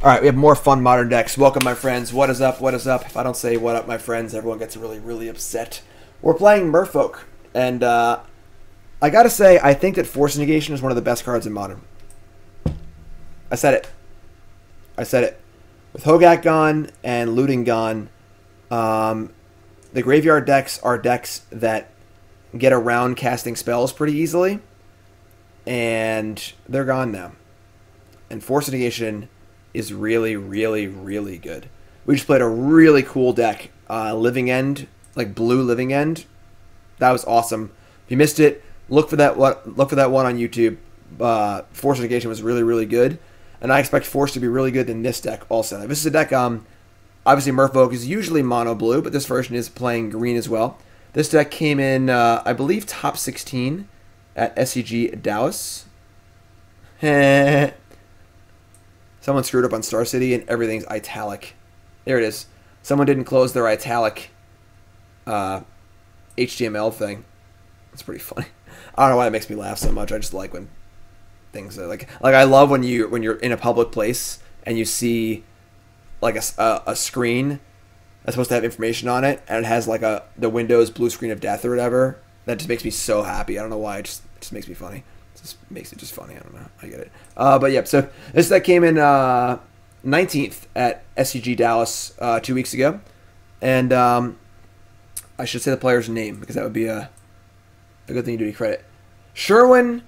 All right, we have more fun modern decks. Welcome, my friends. What is up? What is up? If I don't say what up, my friends, everyone gets really, really upset. We're playing Merfolk, and I gotta say, I think that Force of Negation is one of the best cards in modern. I said it. I said it. With Hogak gone and Looting gone, the graveyard decks are decks that get around casting spells pretty easily, and they're gone now. And Force of Negation is really, really, really good. We just played a really cool deck, Living End, like blue Living End. That was awesome. If you missed it, look for that one on YouTube. Force of Negation was really, really good, and I expect Force to be really good in this deck also. This is a deck, obviously Merfolk is usually mono blue, but this version is playing green as well. This deck came in, I believe, top 16 at SCG Dallas. Someone screwed up on Star City and everything's italic. There it is. Someone didn't close their italic HTML thing. It's pretty funny. I don't know why it makes me laugh so much. I just like when things are like I love when you're in a public place and you see like a screen that's supposed to have information on it and it has like the Windows blue screen of death or whatever. That just makes me so happy. I don't know why. It just makes me funny. Just makes it just funny. I don't know. I get it. But yeah, so this deck came in 19th at SCG Dallas 2 weeks ago. And I should say the player's name because that would be a good thing to do to credit. Sherwin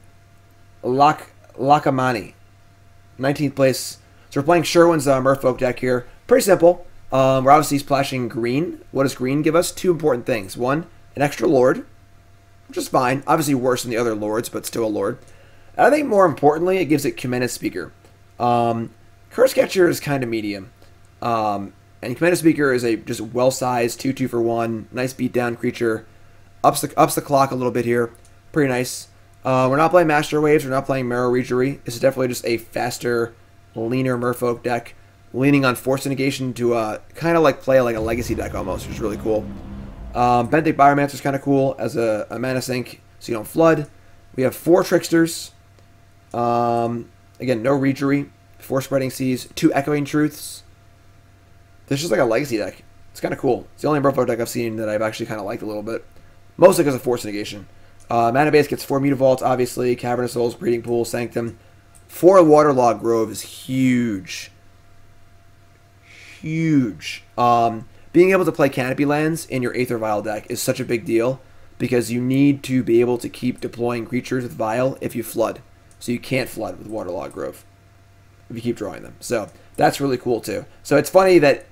Lakhmani, 19th place. So we're playing Sherwin's Merfolk deck here. Pretty simple. We're obviously splashing green. What does green give us? Two important things. One, an extra Lord, which is fine. Obviously worse than the other Lords, but still a Lord. And I think more importantly, it gives it Kumena Speaker. Curse Catcher is kind of medium. And Kumena Speaker is a just well-sized 2/2 for 1. Nice beatdown creature. Ups the clock a little bit here. Pretty nice. We're not playing Master Waves. We're not playing Marrow Regery. This is definitely just a faster, leaner Merfolk deck. Leaning on Force of Negation to kind of like play like a Legacy deck almost, which is really cool. Benthic Biomancer is kind of cool as a mana sink, so you don't flood. We have 4 Tricksters. Again, no Regery. 4 Spreading Seas. 2 Echoing Truths. This is just like a Legacy deck. It's kind of cool. It's the only Merfolk deck I've seen that I've actually kind of liked a little bit. Mostly because of Force of Negation. Mana base gets 4 Mutavaults, obviously. Cavern of Souls, Breeding Pool, Sanctum. 4 Waterlogged Grove is huge. Huge. Being able to play Canopy Lands in your Aether Vial deck is such a big deal because you need to be able to keep deploying creatures with Vial if you flood. So you can't flood with Waterlogged Grove if you keep drawing them. So that's really cool too. So it's funny that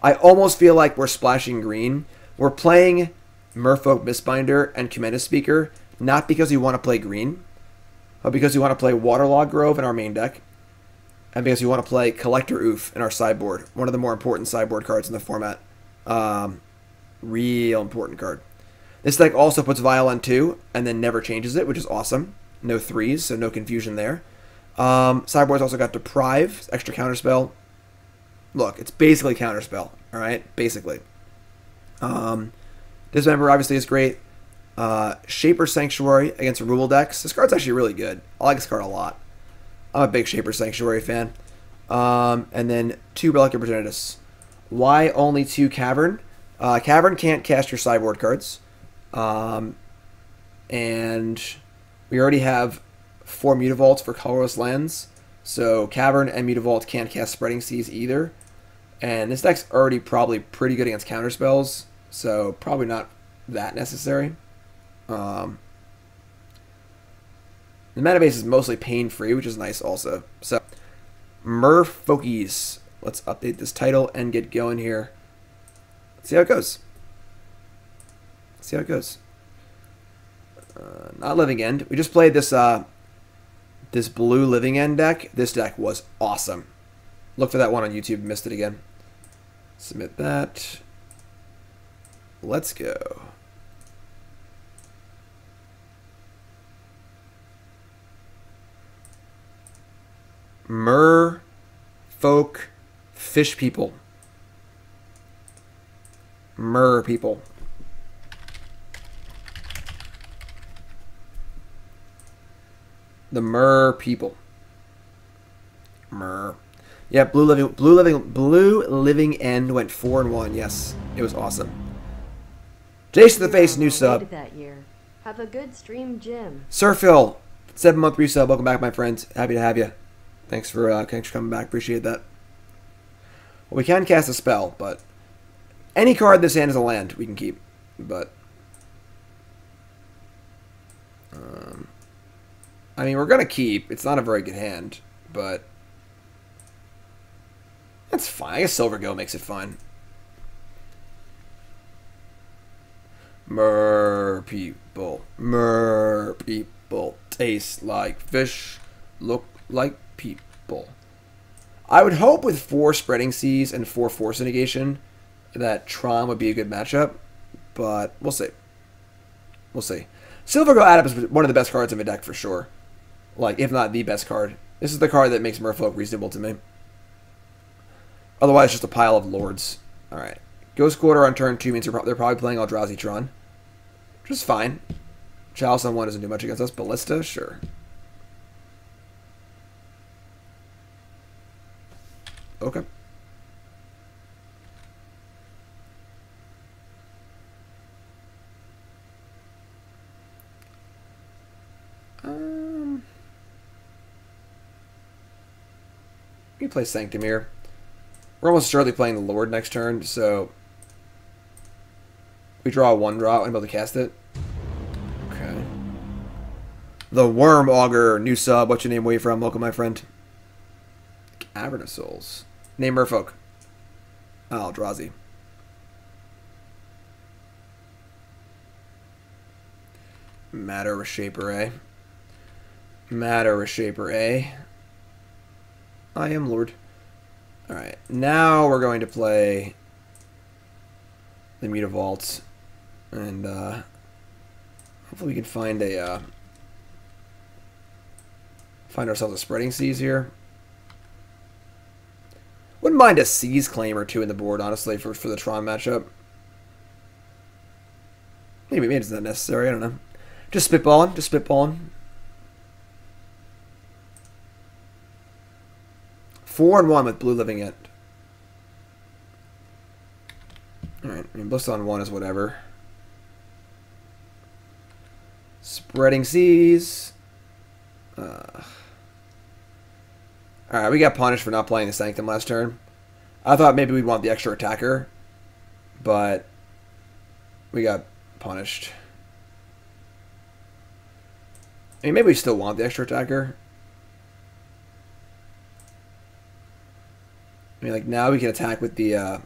I almost feel like we're splashing green. We're playing Merfolk Mistbinder and Kumena Speaker not because we want to play green, but because we want to play Waterlogged Grove in our main deck. And because we want to play Collector Ouphe in our sideboard. One of the more important sideboard cards in the format. Real important card. This deck also puts Vial on 2 and then never changes it, which is awesome. No 3s, so no confusion there. Sideboard's also got Deprive, extra counterspell. Look, it's basically counterspell, alright? Basically. Dismember obviously is great. Shaper Sanctuary against removal decks. This card's actually really good. I like this card a lot. I'm a big Shaper Sanctuary fan. And then 2 Relic of Progenitus. Why only 2 Cavern? Cavern can't cast your sideboard cards. And we already have 4 Mutavaults for colorless lands. So Cavern and Mutavault can't cast Spreading Seas either. And this deck's already probably pretty good against counterspells. So probably not that necessary. The mana base is mostly pain-free, which is nice also. So, Merfolkies. Let's update this title and get going here. Let's see how it goes. Let's see how it goes. Not Living End. We just played this this blue Living End deck. This deck was awesome. Look for that one on YouTube. Missed it again. Submit that. Let's go. Merfolk Fish People. Mer people. The Mer people. Mer. Yeah, blue living end went 4-1. Yes, it was awesome. Jace to the face, new sub. That year. Have a good stream, Jim. Sir Phil, 7-month resub. Welcome back, my friend. Happy to have you. Thanks for coming back. Appreciate that. Well, we can cast a spell, but any card in this hand is a land we can keep. But I mean, we're gonna keep. It's not a very good hand, but that's fine. I guess Silvergill makes it fine. Mer people, taste like fish, look like people. I would hope with 4 Spreading Seas and 4 Force of Negation that Tron would be a good matchup, but we'll see. We'll see. Silvergill Adept is one of the best cards in the deck for sure. Like, if not the best card. This is the card that makes Merfolk reasonable to me. Otherwise, just a pile of lords. Alright. Ghost Quarter on turn 2 means they're probably playing Eldrazi Tron. Which is fine. Chalice on 1 doesn't do much against us. Ballista? Sure. Okay. We can play Sanctum here. We're almost surely playing the Lord next turn, so we draw a 1-drop and able to cast it. Okay. The Worm Augur, new sub. What's your name? Where you from? Welcome, my friend. Cavern of Souls. Name Merfolk. Oh, Eldrazi. Matter Reshaper, eh? Matter Reshaper, eh? I am Lord. Alright, now we're going to play the Mutavault. And hopefully we can find a find ourselves a Spreading Seas here. Wouldn't mind a Seas claim or 2 in the board, honestly, for the Tron matchup. Maybe it's not necessary, I don't know. Just spitballing, just spitballing. 4-1 with blue living end. Alright, I mean, Bliss on 1 is whatever. Spreading Seas. Alright, we got punished for not playing the Sanctum last turn. I thought maybe we'd want the extra attacker, but we got punished. I mean, maybe we still want the extra attacker. I mean, like, now we can attack with the,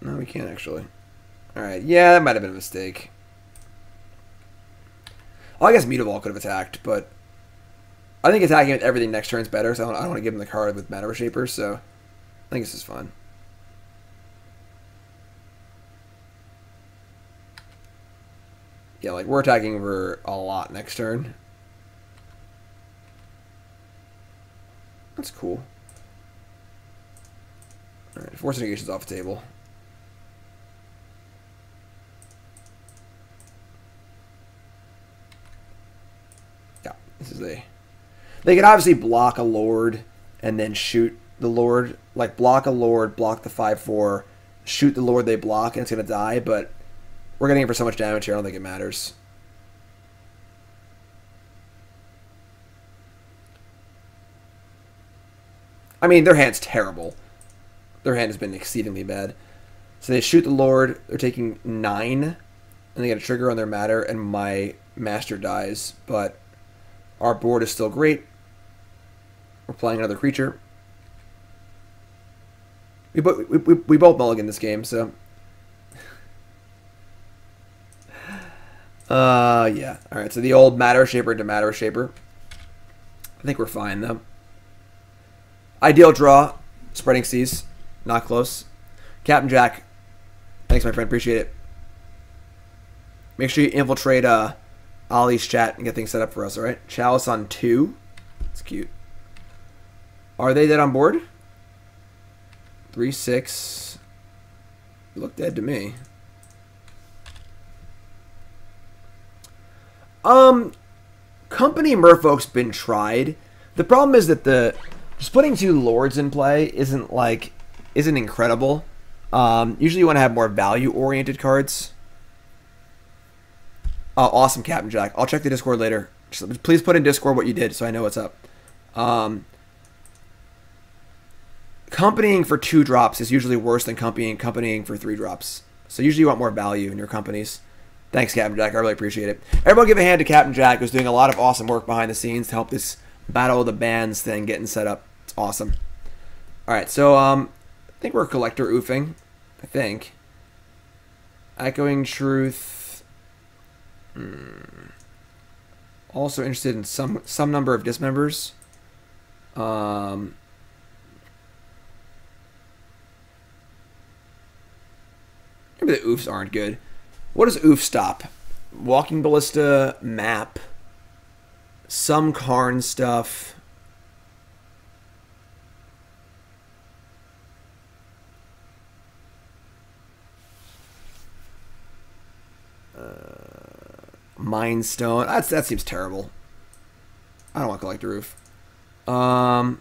no, we can't, actually. Alright, yeah, that might have been a mistake. Well, I guess Mutavault could have attacked, but I think attacking with everything next turn is better, so I don't want to give him the card with Matter Reshaper, so I think this is fun. Yeah, like, we're attacking for a lot next turn. That's cool. Alright, Force of Negation's off the table. Yeah, this is a... They can obviously block a Lord and then shoot the Lord. Like, block a Lord, block the 5/4, shoot the Lord they block, and it's going to die, but we're getting it for so much damage here, I don't think it matters. I mean, their hand's terrible. Their hand has been exceedingly bad. So they shoot the Lord, they're taking 9, and they get a trigger on their matter, and my master dies. But our board is still great. We're playing another creature. We both mulligan this game, so... yeah. Alright, so the old Matter Shaper to Matter Shaper. I think we're fine, though. Ideal draw. Spreading Seas. Not close. Captain Jack. Thanks, my friend. Appreciate it. Make sure you infiltrate Ollie's chat and get things set up for us, alright? Chalice on 2. It's cute. Are they dead on board? 3/6. You look dead to me. Company Merfolk's been tried. The problem is that the Just putting 2 lords in play isn't incredible. Usually you want to have more value-oriented cards. Oh, awesome, Captain Jack. I'll check the Discord later. Just, please put in Discord what you did so I know what's up. Accompanying for 2 drops is usually worse than accompanying for 3 drops. So usually you want more value in your companies. Thanks, Captain Jack. I really appreciate it. Everyone give a hand to Captain Jack, who's doing a lot of awesome work behind the scenes to help this Battle of the Bands thing getting set up. It's awesome. All right, so I think we're Collector Ouphing. I think. Echoing Truth. Also interested in some number of dismembers. Maybe the Ouphes aren't good. What does Ouphe stop? Walking Ballista, map, some Karn stuff. Mind Stone. That seems terrible. I don't want Collector Ouphe.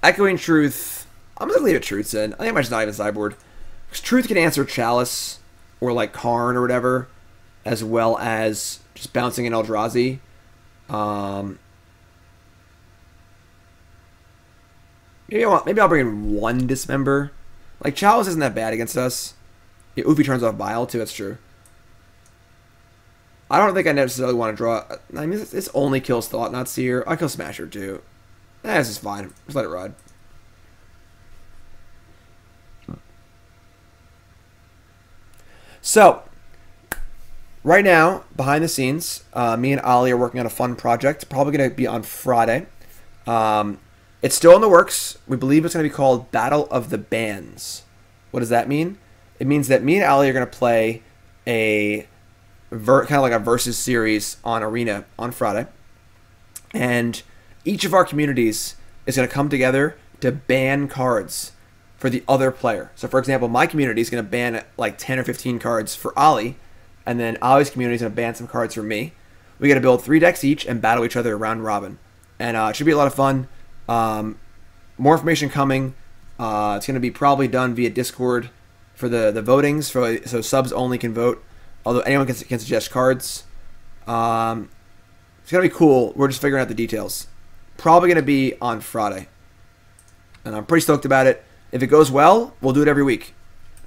Echoing Truth. I'm gonna leave it Truths in. I think I might just not even sideboard. Because Truth can answer Chalice or like Karn or whatever, as well as just bouncing in Eldrazi. Maybe I'll bring in 1 Dismember. Like Chalice isn't that bad against us. Yeah, Ouphe turns off Vial too. That's true. I don't think I necessarily want to draw. I mean, this only kills Thought, not Seer. I kill Smasher too. This is fine. Just let it ride. So, right now, behind the scenes, me and Ali are working on a fun project. Probably going to be on Friday. It's still in the works. We believe it's going to be called Battle of the Bands. What does that mean? It means that me and Ali are going to play a kind of like a versus series on Arena on Friday. And each of our communities is going to come together to ban cards for the other player. So, for example, my community is going to ban like 10 or 15 cards for Ali, and then Ali's community is going to ban some cards for me. We got to build 3 decks each and battle each other round robin. And it should be a lot of fun. More information coming. It's going to be probably done via Discord for the votings, so subs only can vote. Although anyone can suggest cards. It's going to be cool. We're just figuring out the details. Probably going to be on Friday. And I'm pretty stoked about it. If it goes well, we'll do it every week.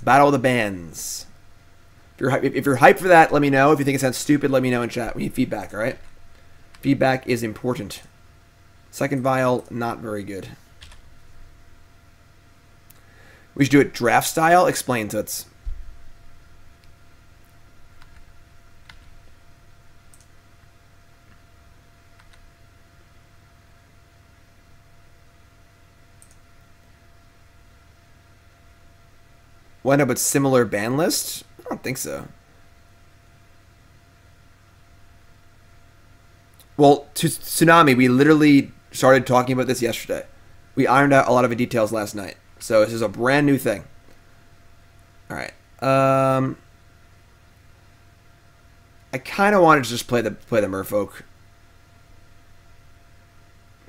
Battle of the Bands. If you're hyped for that, let me know. If you think it sounds stupid, let me know in chat. We need feedback, alright? Feedback is important. Second Vial, not very good. We should do it draft style. Explain to us. Wind up with similar ban list? I don't think so. Well, to Tsunami, we literally started talking about this yesterday. We ironed out a lot of the details last night. So this is a brand new thing. Alright. I kind of wanted to just play the Merfolk.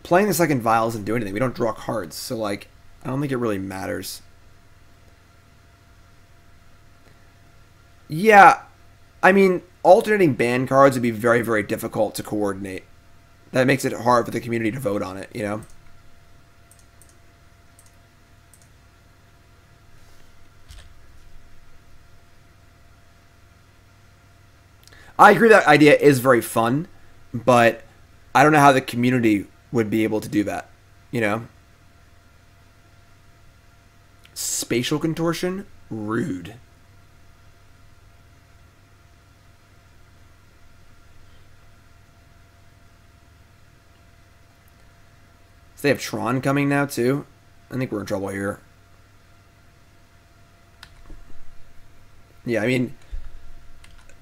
Playing the second Vial doesn't do anything. We don't draw cards. So, like, I don't think it really matters. Yeah, I mean, alternating ban cards would be very, very difficult to coordinate. That makes it hard for the community to vote on it, you know? I agree that idea is very fun, but I don't know how the community would be able to do that, you know? Spatial contortion? Rude. They have Tron coming now, too. I think we're in trouble here. Yeah, I mean,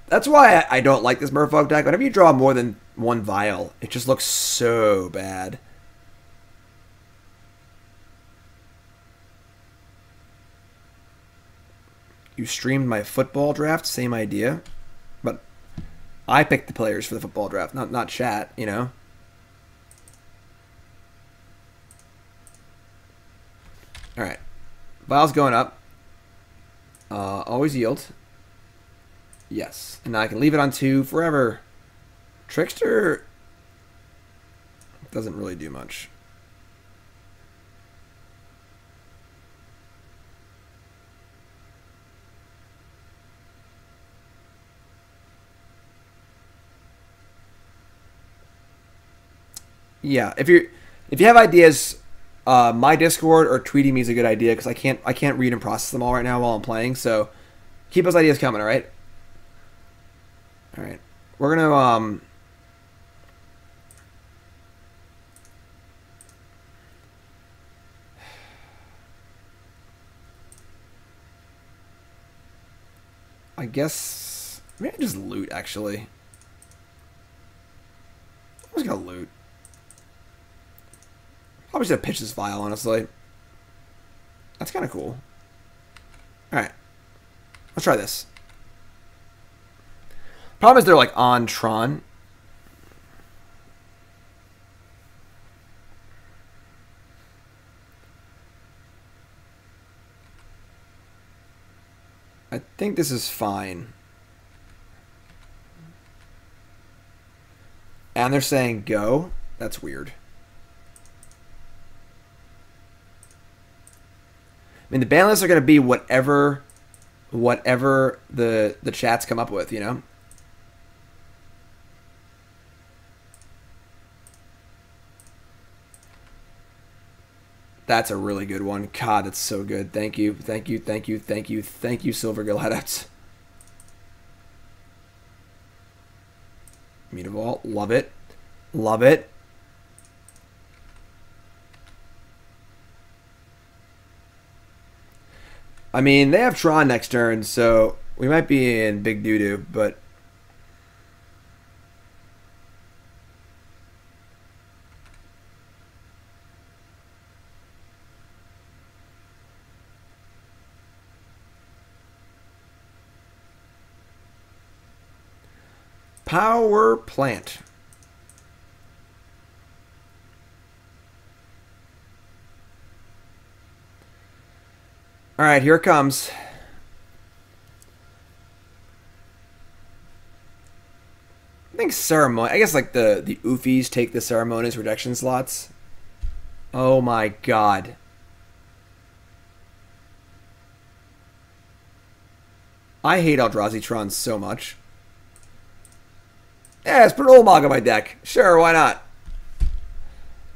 that's why I don't like this Merfolk deck. Whenever you draw more than 1 Vial, it just looks so bad. You streamed my football draft, same idea. But I picked the players for the football draft, not chat, you know? Alright. Vial's going up. Always yield. Yes. And now I can leave it on 2 forever. Trickster doesn't really do much. Yeah, if you have ideas, my Discord or tweeting me is a good idea because I can't read and process them all right now while I'm playing. So keep those ideas coming. All right. All right. We're gonna I guess maybe just loot actually. I'm just gonna loot. Probably should have pitched this vial, honestly. That's kind of cool. Alright. Let's try this. Problem is they're like on Tron. I think this is fine. And they're saying go? That's weird. I mean, the ban lists are going to be whatever the chats come up with, you know? That's a really good one. God, that's so good. Thank you. Thank you. Thank you. Thank you. Thank you, Silvergill Adept. Mutavault. Love it. Love it. I mean, they have Tron next turn, so we might be in big doo-doo, but... Power plant. All right, here it comes. I think ceremony. I guess like the Ouphes take the ceremonious rejection slots. Oh my god. I hate Eldrazi Tron so much. Yeah, let's put an Ulamog on my deck. Sure, why not?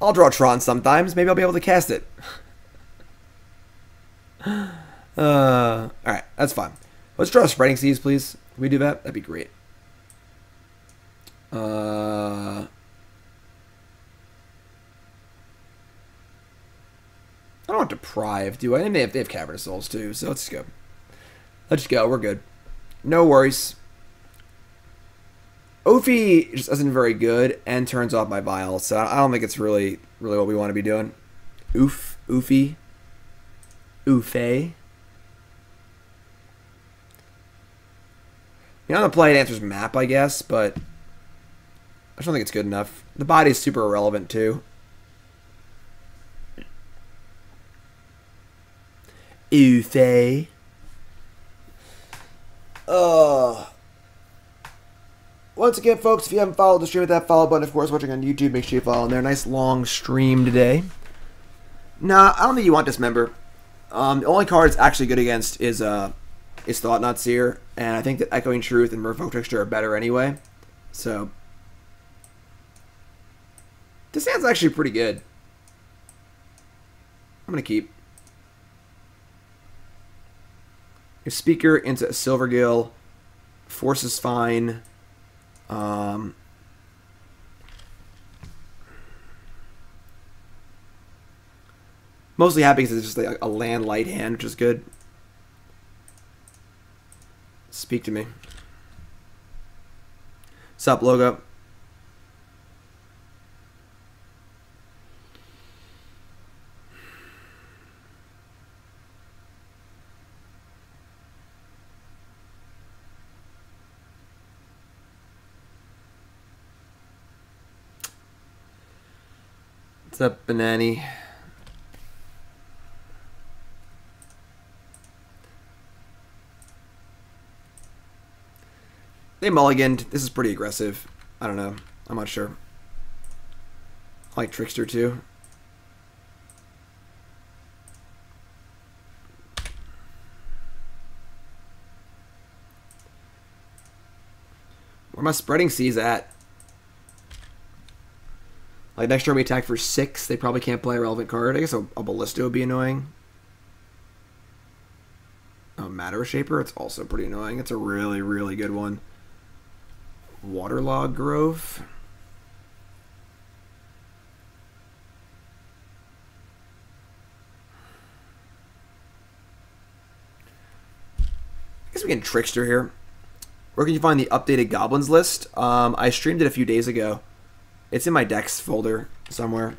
I'll draw Tron sometimes. Maybe I'll be able to cast it. Alright, that's fine. Let's draw Spreading Seas, please. Can we do that? That'd be great. I don't want Deprive, do I? And they have Cavern of Souls too, so let's just go. Let's just go. We're good. No worries. Ouphe just isn't very good and turns off my Vial, so I don't think it's really what we want to be doing. Ouphe. Ouphe. You know, on the play it answers map, I guess, but I just don't think it's good enough. The body's super irrelevant, too. Ouphe. Once again, folks, if you haven't followed the stream with that follow button, of course, watching on YouTube, make sure you follow in there. Nice long stream today. Nah, I don't think you want Dismember. The only card it's actually good against is Thought-Knot Seer, and I think that Echoing Truth and Merfolk Trickster are better anyway. So this hand's actually pretty good. I'm gonna keep. Your Speaker into Silvergill. Force is fine. Mostly happy because it's just like a land light hand, which is good. Speak to me. Sup, logo? What's up, Banani? They mulliganed. This is pretty aggressive. I don't know. I'm not sure. I like Trickster too. Where my spreading seas at? Like next turn we attack for 6. They probably can't play a relevant card. I guess a Ballista would be annoying. Oh, Matter Shaper. It's also pretty annoying. It's a really, really good one. Waterlogged Grove. I guess we can Trickster here. Where can you find the updated Goblins list? I streamed it a few days ago. It's in my decks folder somewhere.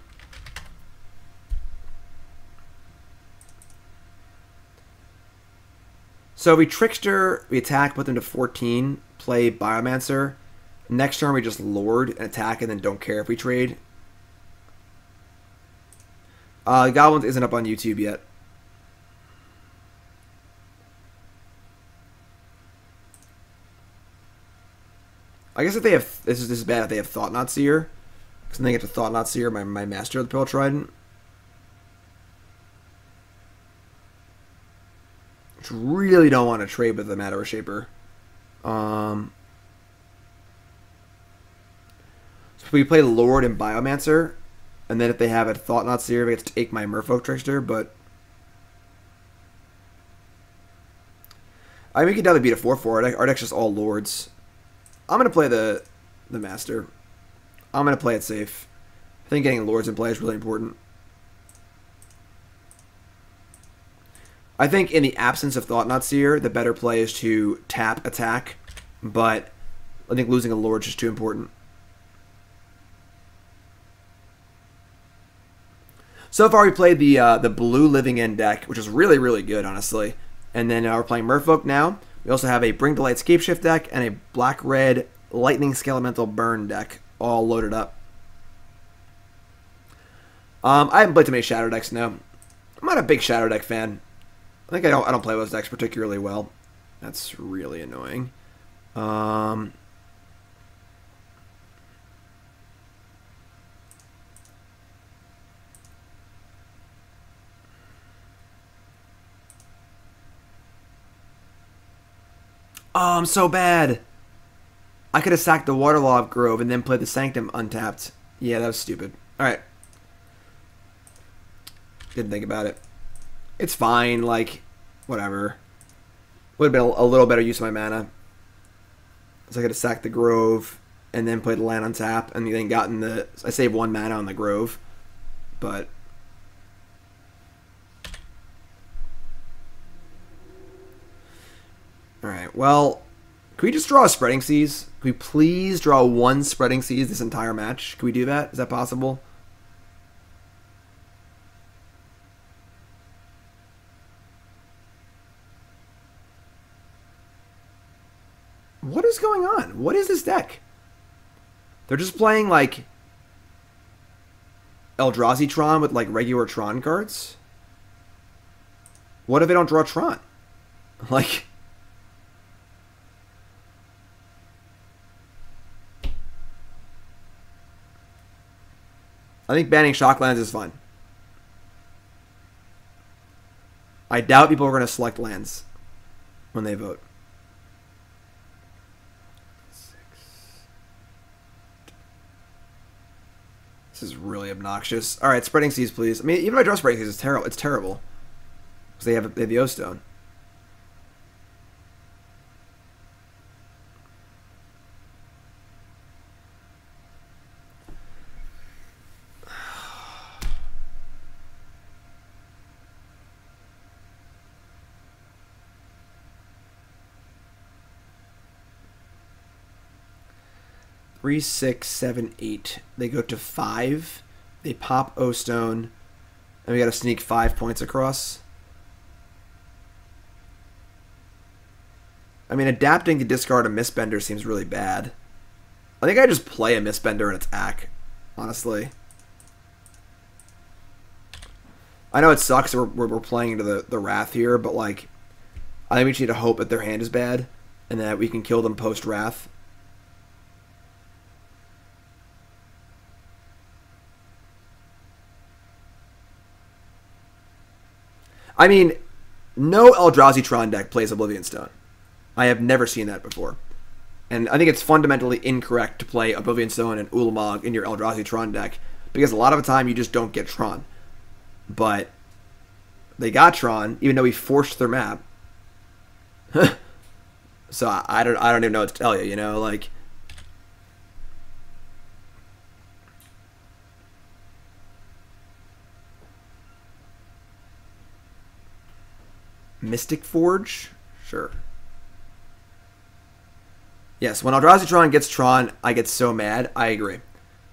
So we Trickster, we attack, put them to 14, play Biomancer. Next turn we just Lord and attack and then don't care if we trade. Goblins isn't up on YouTube yet. I guess if they have, this is bad if they have Thought Knot Seer. Because then they get to Thought Knot Seer, my Master of the Pearl Trident. Which really don't want to trade with the Matter Shaper. So we play Lord and Biomancer. And then if they have a Thought Knot Seer, we get to take my Merfolk Trickster, but I mean, we could definitely beat a 4-4. Our deck's just all Lords. I'm going to play the Master. I'm going to play it safe. I think getting Lords in play is really important. I think in the absence of Thought Knot Seer, the better play is to tap attack, but I think losing a Lord is just too important. So far we played the blue Living End deck, which is really, really good, honestly. And then we're playing Merfolk now. We also have a Bring to Light Scapeshift deck and a black-red Lightning Skelemental Burn deck, all loaded up. I haven't played too many Shadow decks now. I'm not a big Shadow deck fan. I think I don't play those decks particularly well. That's really annoying. Oh, I'm so bad. I could have sacked the Waterlogged Grove and then played the Sanctum untapped. Yeah, that was stupid. Alright. Didn't think about it. It's fine, like, whatever. Would have been a little better use of my mana. So I could have sacked the Grove and then played the land on tap and then gotten the... I saved 1 mana on the Grove. But... Alright, well, can we just draw a Spreading Seas? Can we please draw 1 Spreading Seas this entire match? Can we do that? Is that possible? What is going on? What is this deck? They're just playing, like, Eldrazi Tron with, like, regular Tron cards? What if they don't draw Tron? Like... I think banning Shocklands is fun. I doubt people are going to select lands when they vote. 6. This is really obnoxious. All right, Spreading Seas, please. I mean, even if I draw Spreading Seas, it's terrible. It's terrible because they have the O-Stone. Three, 6, 7, 8. They go to 5. They pop O-Stone. And we got to sneak 5 points across. I mean, adapting to discard a Mistbinder seems really bad. I think I just play a Mistbinder and attack, honestly. I know it sucks that we're playing into the Wrath here, but, like, I think we just need to hope that their hand is bad and that we can kill them post-Wrath. I mean, no Eldrazi Tron deck plays Oblivion Stone. I have never seen that before. And I think it's fundamentally incorrect to play Oblivion Stone and Ulamog in your Eldrazi Tron deck, because a lot of the time you just don't get Tron. But they got Tron, even though we forced their map. So I don't even know what to tell you, you know, like... Mystic Forge? Sure. Yes, when Eldrazi Tron gets Tron, I get so mad. I agree.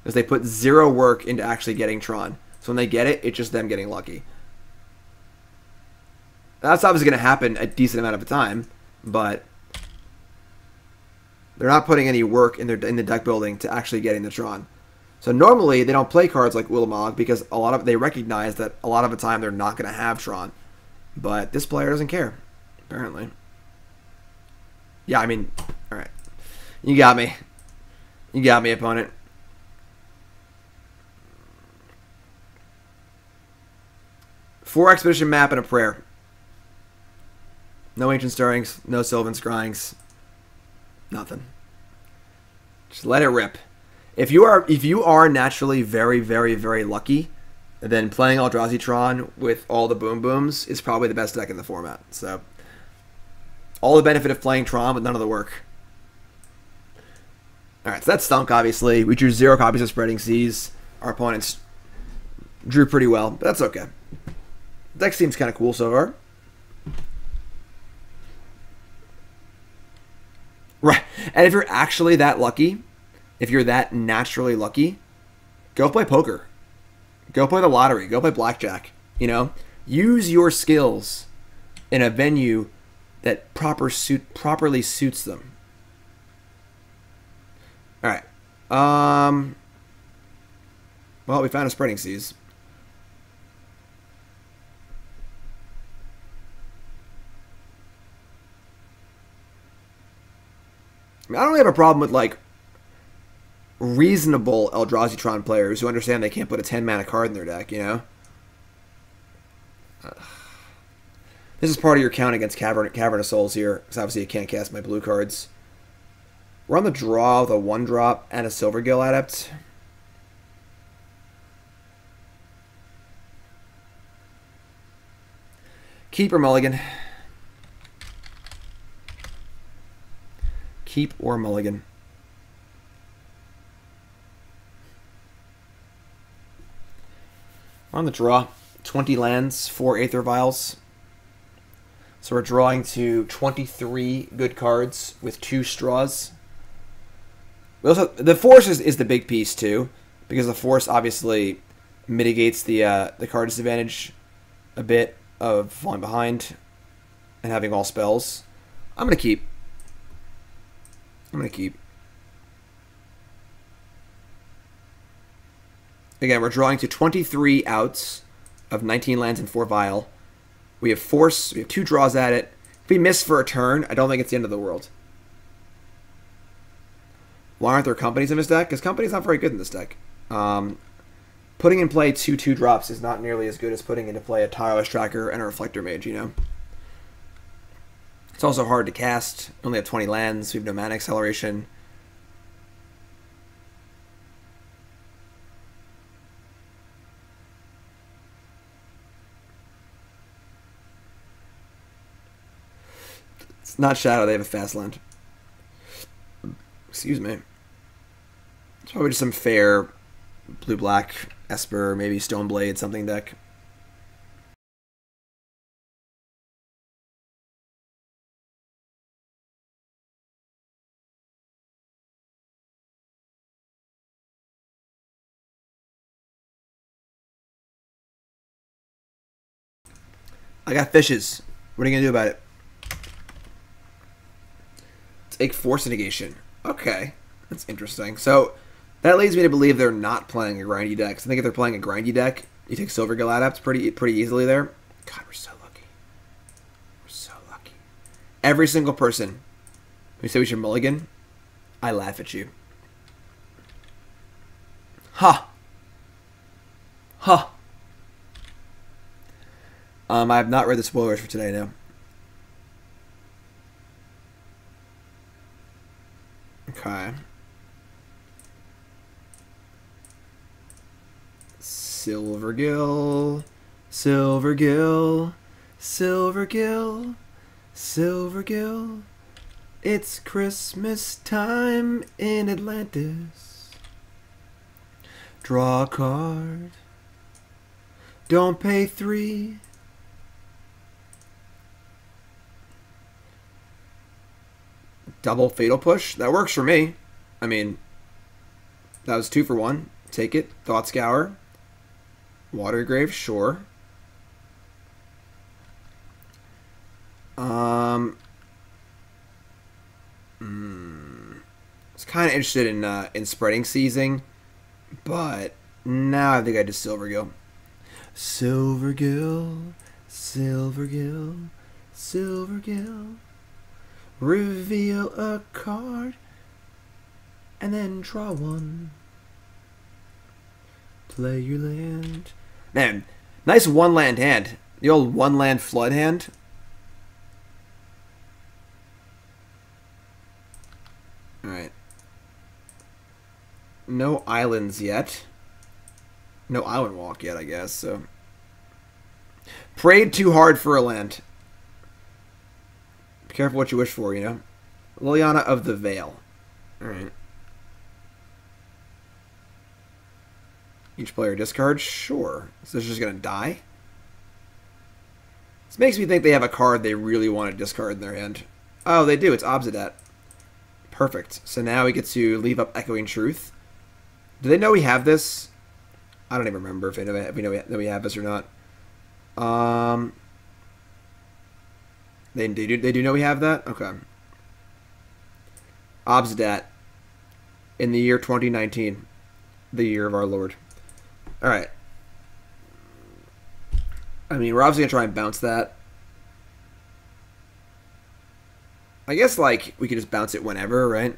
Because they put zero work into actually getting Tron. So when they get it, it's just them getting lucky. That's obviously going to happen a decent amount of the time, but they're not putting any work in the deck building to actually getting the Tron. So normally they don't play cards like Ulamog because they recognize that a lot of the time they're not going to have Tron. But this player doesn't care, apparently. Yeah, I mean, all right. You got me. You got me, opponent. Four Expedition map and a prayer. No Ancient Stirrings, no Sylvan Scryings. Nothing. Just let it rip. If you are naturally very, very, very lucky, then playing Eldrazi Tron with all the boom booms is probably the best deck in the format. So all the benefit of playing Tron with none of the work. Alright, so that stunk, obviously. We drew 0 copies of Spreading Seas. Our opponents drew pretty well, but that's okay. The deck seems kind of cool so far. Right. And if you're actually that lucky, if you're that naturally lucky, go play poker. Go play the lottery. Go play blackjack. You know? Use your skills in a venue that properly suits them. Alright. Well, we found a Spreading Seas. I don't really have a problem with, like, reasonable Eldrazi Tron players who understand they can't put a 10-mana card in their deck, you know? This is part of your count against Cavern of Souls here, because obviously I can't cast my blue cards. We're on the draw with a 1-drop and a Silvergill Adept. Keep or mulligan? Keep or mulligan? We're on the draw. 20 lands, 4 Aether Vials. So we're drawing to 23 good cards with 2 straws. We also, the Force is the big piece too, because the Force obviously mitigates the card disadvantage a bit of falling behind and having all spells. I'm going to keep. Again, we're drawing to 23 outs of 19 lands and 4 Vial. We have Force. We have 2 draws at it. If we miss for a turn, I don't think it's the end of the world. Why aren't there companies in this deck? Because company's not very good in this deck. Putting in play 2 2-drops is not nearly as good as putting into play a Tireless Tracker and a Reflector Mage, you know? It's also hard to cast. We only have 20 lands. We have no mana acceleration. It's not Shadow. They have a fast land. Excuse me. It's probably just some fair blue-black Esper, maybe Stoneblade, something deck. I got fishes. What are you going to do about it? Take Force of Negation. Okay. That's interesting. So, that leads me to believe they're not playing a grindy deck. So I think if they're playing a grindy deck, you take Silvergill Adept pretty easily there. God, we're so lucky. We're so lucky. Every single person who said we should mulligan, I laugh at you. Ha! Ha! I have not read the spoilers for today now. Okay. Silvergill, Silvergill, Silvergill, Silvergill. It's Christmas time in Atlantis. Draw a card. Don't pay 3. Double Fatal Push. That works for me. I mean, that was 2 for 1. Take it. Thought Scour. Water Grave, sure. I was kind of interested in spreading seizing, but now I think I just Silvergill. Silvergill, Silvergill, Silvergill. Reveal a card and then draw 1. Play your land. Man, nice 1-land hand. The old 1-land flood hand. Alright. No islands yet. No island walk yet, I guess, so. Prayed too hard for a land. Be careful what you wish for, you know. Liliana of the Veil. Alright. Each player discards? Sure. So it's just going to die? This makes me think they have a card they really want to discard in their hand. Oh, they do. It's Obsidat. Perfect. So now we get to leave up Echoing Truth. Do they know we have this? I don't even remember if they know that we have this or not. They do know we have that? Okay. Obsidat. In the year 2019. The year of our Lord. Alright. I mean, we're obviously going to try and bounce that. I guess, like, we could just bounce it whenever, right?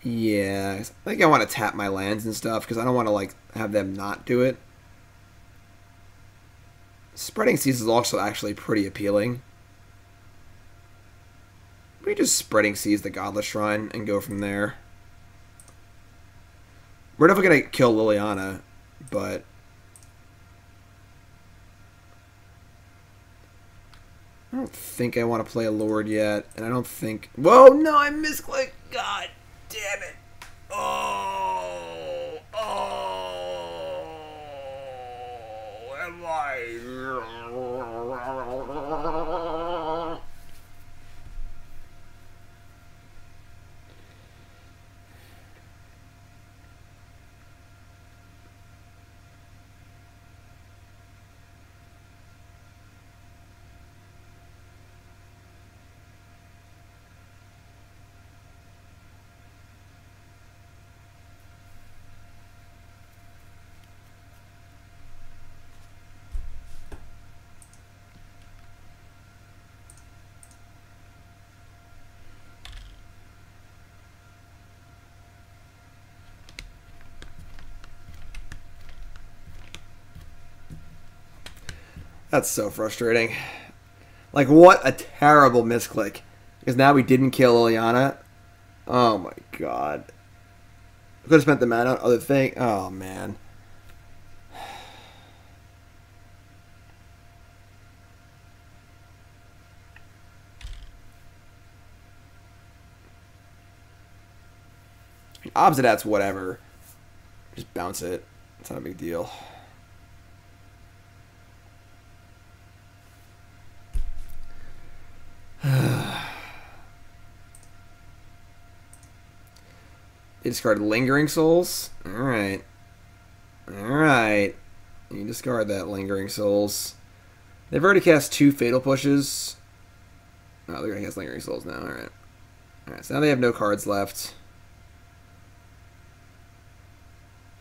Yeah. I think I want to tap my lands and stuff, because I don't want to, like, have them not do it. Spreading Seas is also actually pretty appealing. We just Spreading Seas the Godless Shrine and go from there. We're definitely going to kill Liliana, but... I don't think I want to play a Lord yet, and I don't think... Whoa, no, I misclicked! God damn it! Oh! Oh! Am I... That's so frustrating. Like, what a terrible misclick. Because now we didn't kill Liliana. Oh my god. I could have spent the mana on other thing. Oh man. Obsidat's whatever. Just bounce it. It's not a big deal. They discard Lingering Souls. Alright. Alright. You discard that Lingering Souls. They've already cast 2 Fatal Pushes. Oh, they're going to cast Lingering Souls now. Alright. Alright, so now they have no cards left.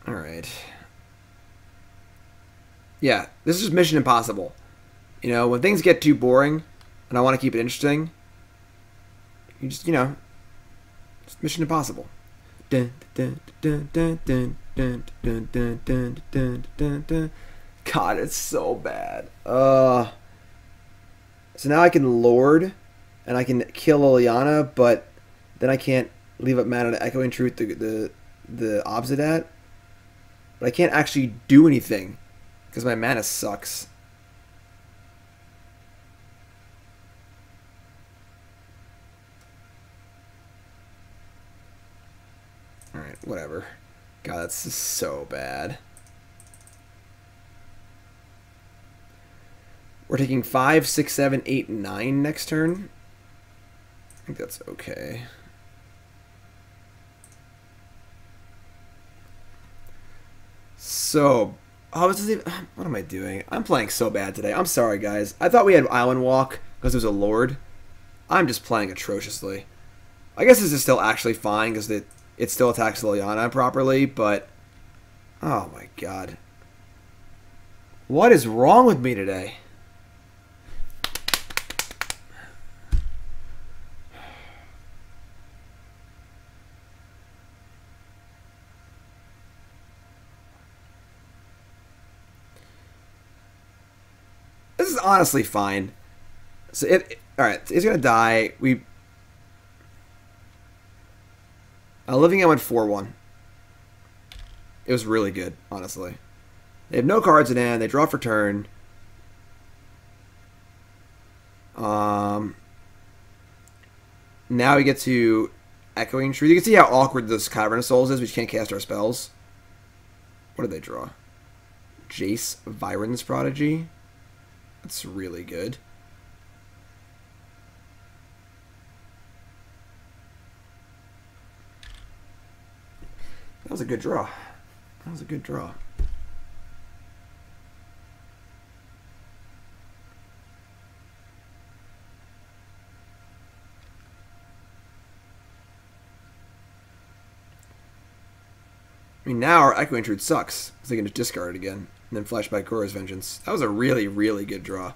Alright. Yeah, this is just Mission Impossible. You know, when things get too boring and I want to keep it interesting, you just, you know, It's Mission Impossible. Dun, dun, dun, dun, dun, dun, dun, dun, dun, dun, dun, dun. God, it's so bad. So now I can Lord, and I can kill Liliana, but then I can't leave up mana to Echoing Truth the Obsidat. But I can't actually do anything because my mana sucks. Alright, whatever. God, that's just so bad. We're taking 5, 6, 7, 8, 9 next turn. I think that's okay. So, what am I doing? I'm playing so bad today. I'm sorry, guys. I thought we had Island Walk because it was a Lord. I'm just playing atrociously. I guess this is still actually fine because it still attacks Liliana properly, but... Oh my god. What is wrong with me today? This is honestly fine. So alright, it's gonna die. Living End went 4-1. It was really good, honestly. They have no cards in hand. They draw for turn. Now we get to Echoing Truth. You can see how awkward this Cavern of Souls is. We just can't cast our spells. What did they draw? Jace, Viren's Prodigy. That's really good. That was a good draw. That was a good draw. I mean, now our Echoing Truth sucks, because they can just discard it again, and then Flashback Korra's Vengeance. That was a really, really good draw.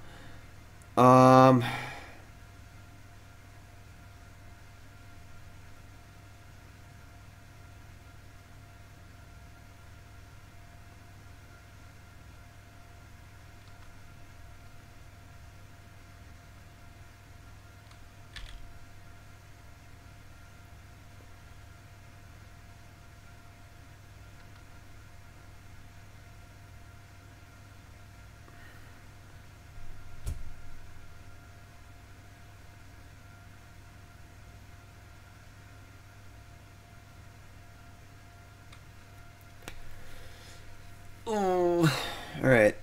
Alright,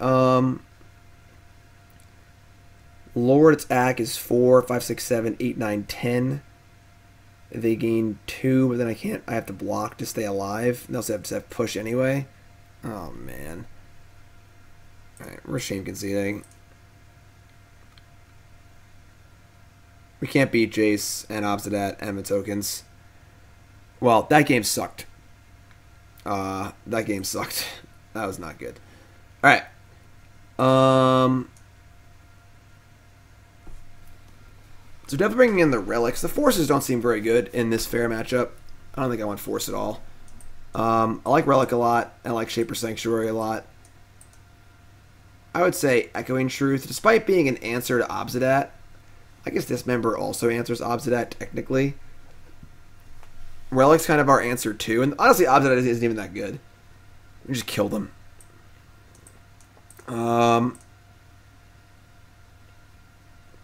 Lord attack is 4, 5, 6, 7, 8, 9, 10. They gain 2, but then I have to block to stay alive. They also have to have push anyway. Oh, man. Alright, we're shame conceding. We can't beat Jace and Obsidat and the tokens. Well, that game sucked. That game sucked. That was not good. Alright. So definitely bringing in the relics. The forces don't seem very good in this fair matchup. I don't think I want force at all. I like relic a lot. I like Shaper Sanctuary a lot. I would say Echoing Truth, despite being an answer to Obsidat. I guess Dismember also answers Obsidat technically. Relic's kind of our answer too. And honestly, Obsidat isn't even that good. We just kill them. I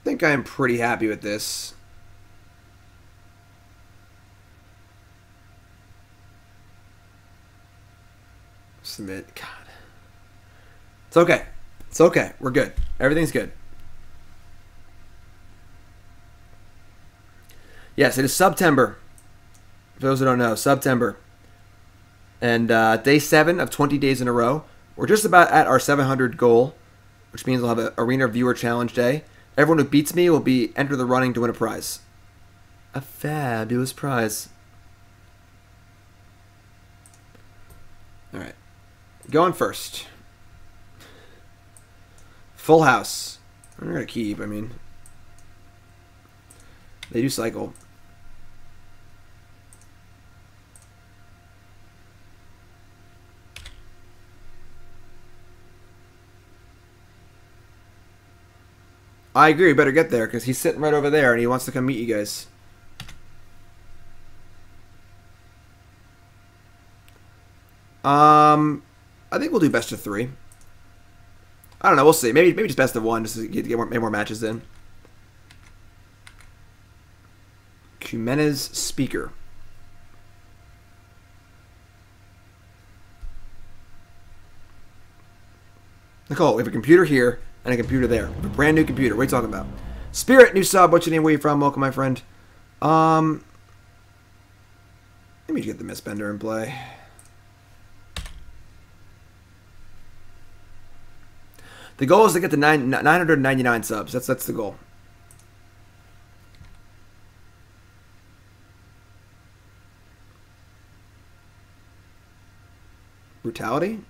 think I'm pretty happy with this. Submit. God. It's okay. It's okay. We're good. Everything's good. Yes, it is September. For those who don't know, September. And day 7 of 20 days in a row. We're just about at our 700 goal, which means we'll have an Arena Viewer Challenge Day. Everyone who beats me will be enter the running to win a prize. A fabulous prize. Alright. Going first. Full house. I'm going to keep, I mean. They do cycle. I agree. We better get there because he's sitting right over there and he wants to come meet you guys. I think we'll do best of 3. I don't know. We'll see. Maybe just best of 1 just to get more matches in. Kumena's Speaker. Nicole, we have a computer here and a computer there. We have a brand new computer. What are you talking about? Spirit, new sub. What's your name? Where you from? Welcome, my friend. Let me get the Mistbinder in play. The goal is to get to 999 subs. That's the goal. Brutality?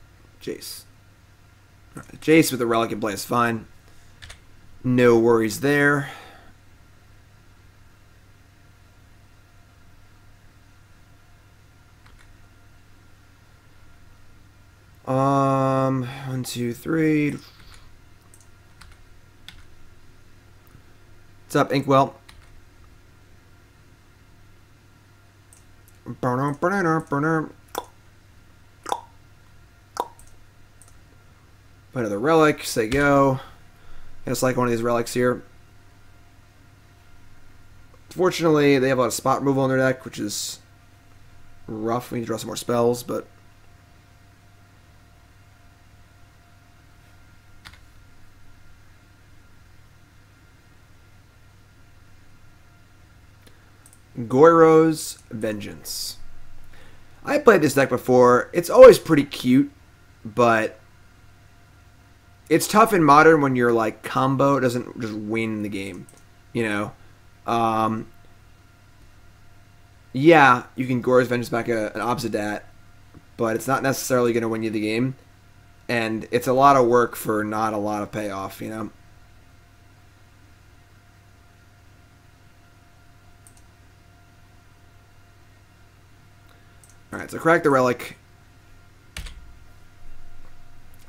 Jace. Right, Jace with the Relic in play is fine. No worries there. One, two, three. What's up, Inkwell? Burner. Another relic. Say go. I just like one of these relics here. Fortunately, they have a lot of spot removal on their deck, which is rough. We need to draw some more spells, but Goiro's Vengeance. I played this deck before. It's always pretty cute, but it's tough in Modern when your like combo doesn't just win the game, you know. Yeah, you can Goiro's Vengeance back an Obsidat, but it's not necessarily going to win you the game, and it's a lot of work for not a lot of payoff, you know. Alright, so crack the Relic.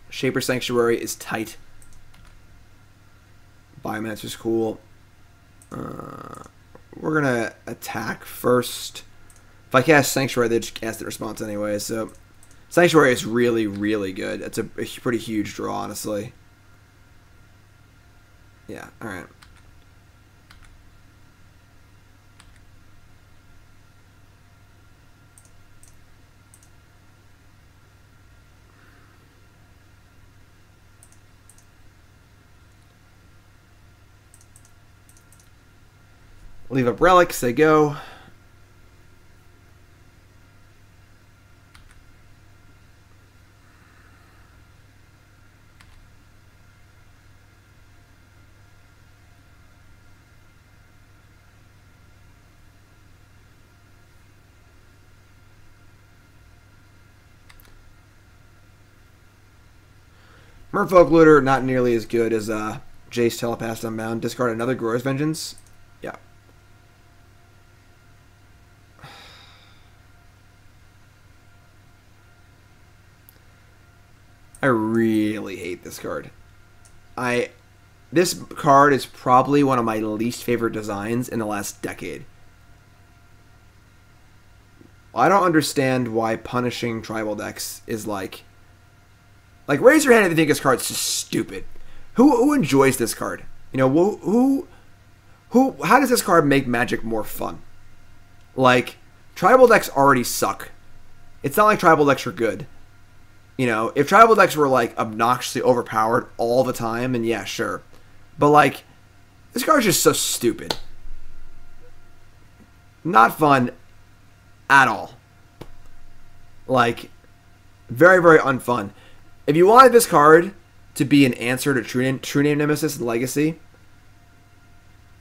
Shaper Sanctuary is tight. Biomancer's cool. We're going to attack first. If I cast Sanctuary, they just cast the response anyway. So Sanctuary is really, really good. It's a pretty huge draw, honestly. Yeah, alright. Leave up Relic, say go. Merfolk Looter, not nearly as good as Jace Telepath Unbound. Discard another Goiro's Vengeance. Yeah. I really hate this card. This card is probably one of my least favorite designs in the last decade. I don't understand why punishing tribal decks is like raise your hand if you think this card's just stupid. Who enjoys this card? You know, how does this card make Magic more fun? Like, tribal decks already suck. It's not like tribal decks are good. You know, if tribal decks were, like, obnoxiously overpowered all the time, then yeah, sure. But, like, this card's just so stupid. Not fun at all. Like, very, very unfun. If you wanted this card to be an answer to True Name Nemesis and Legacy,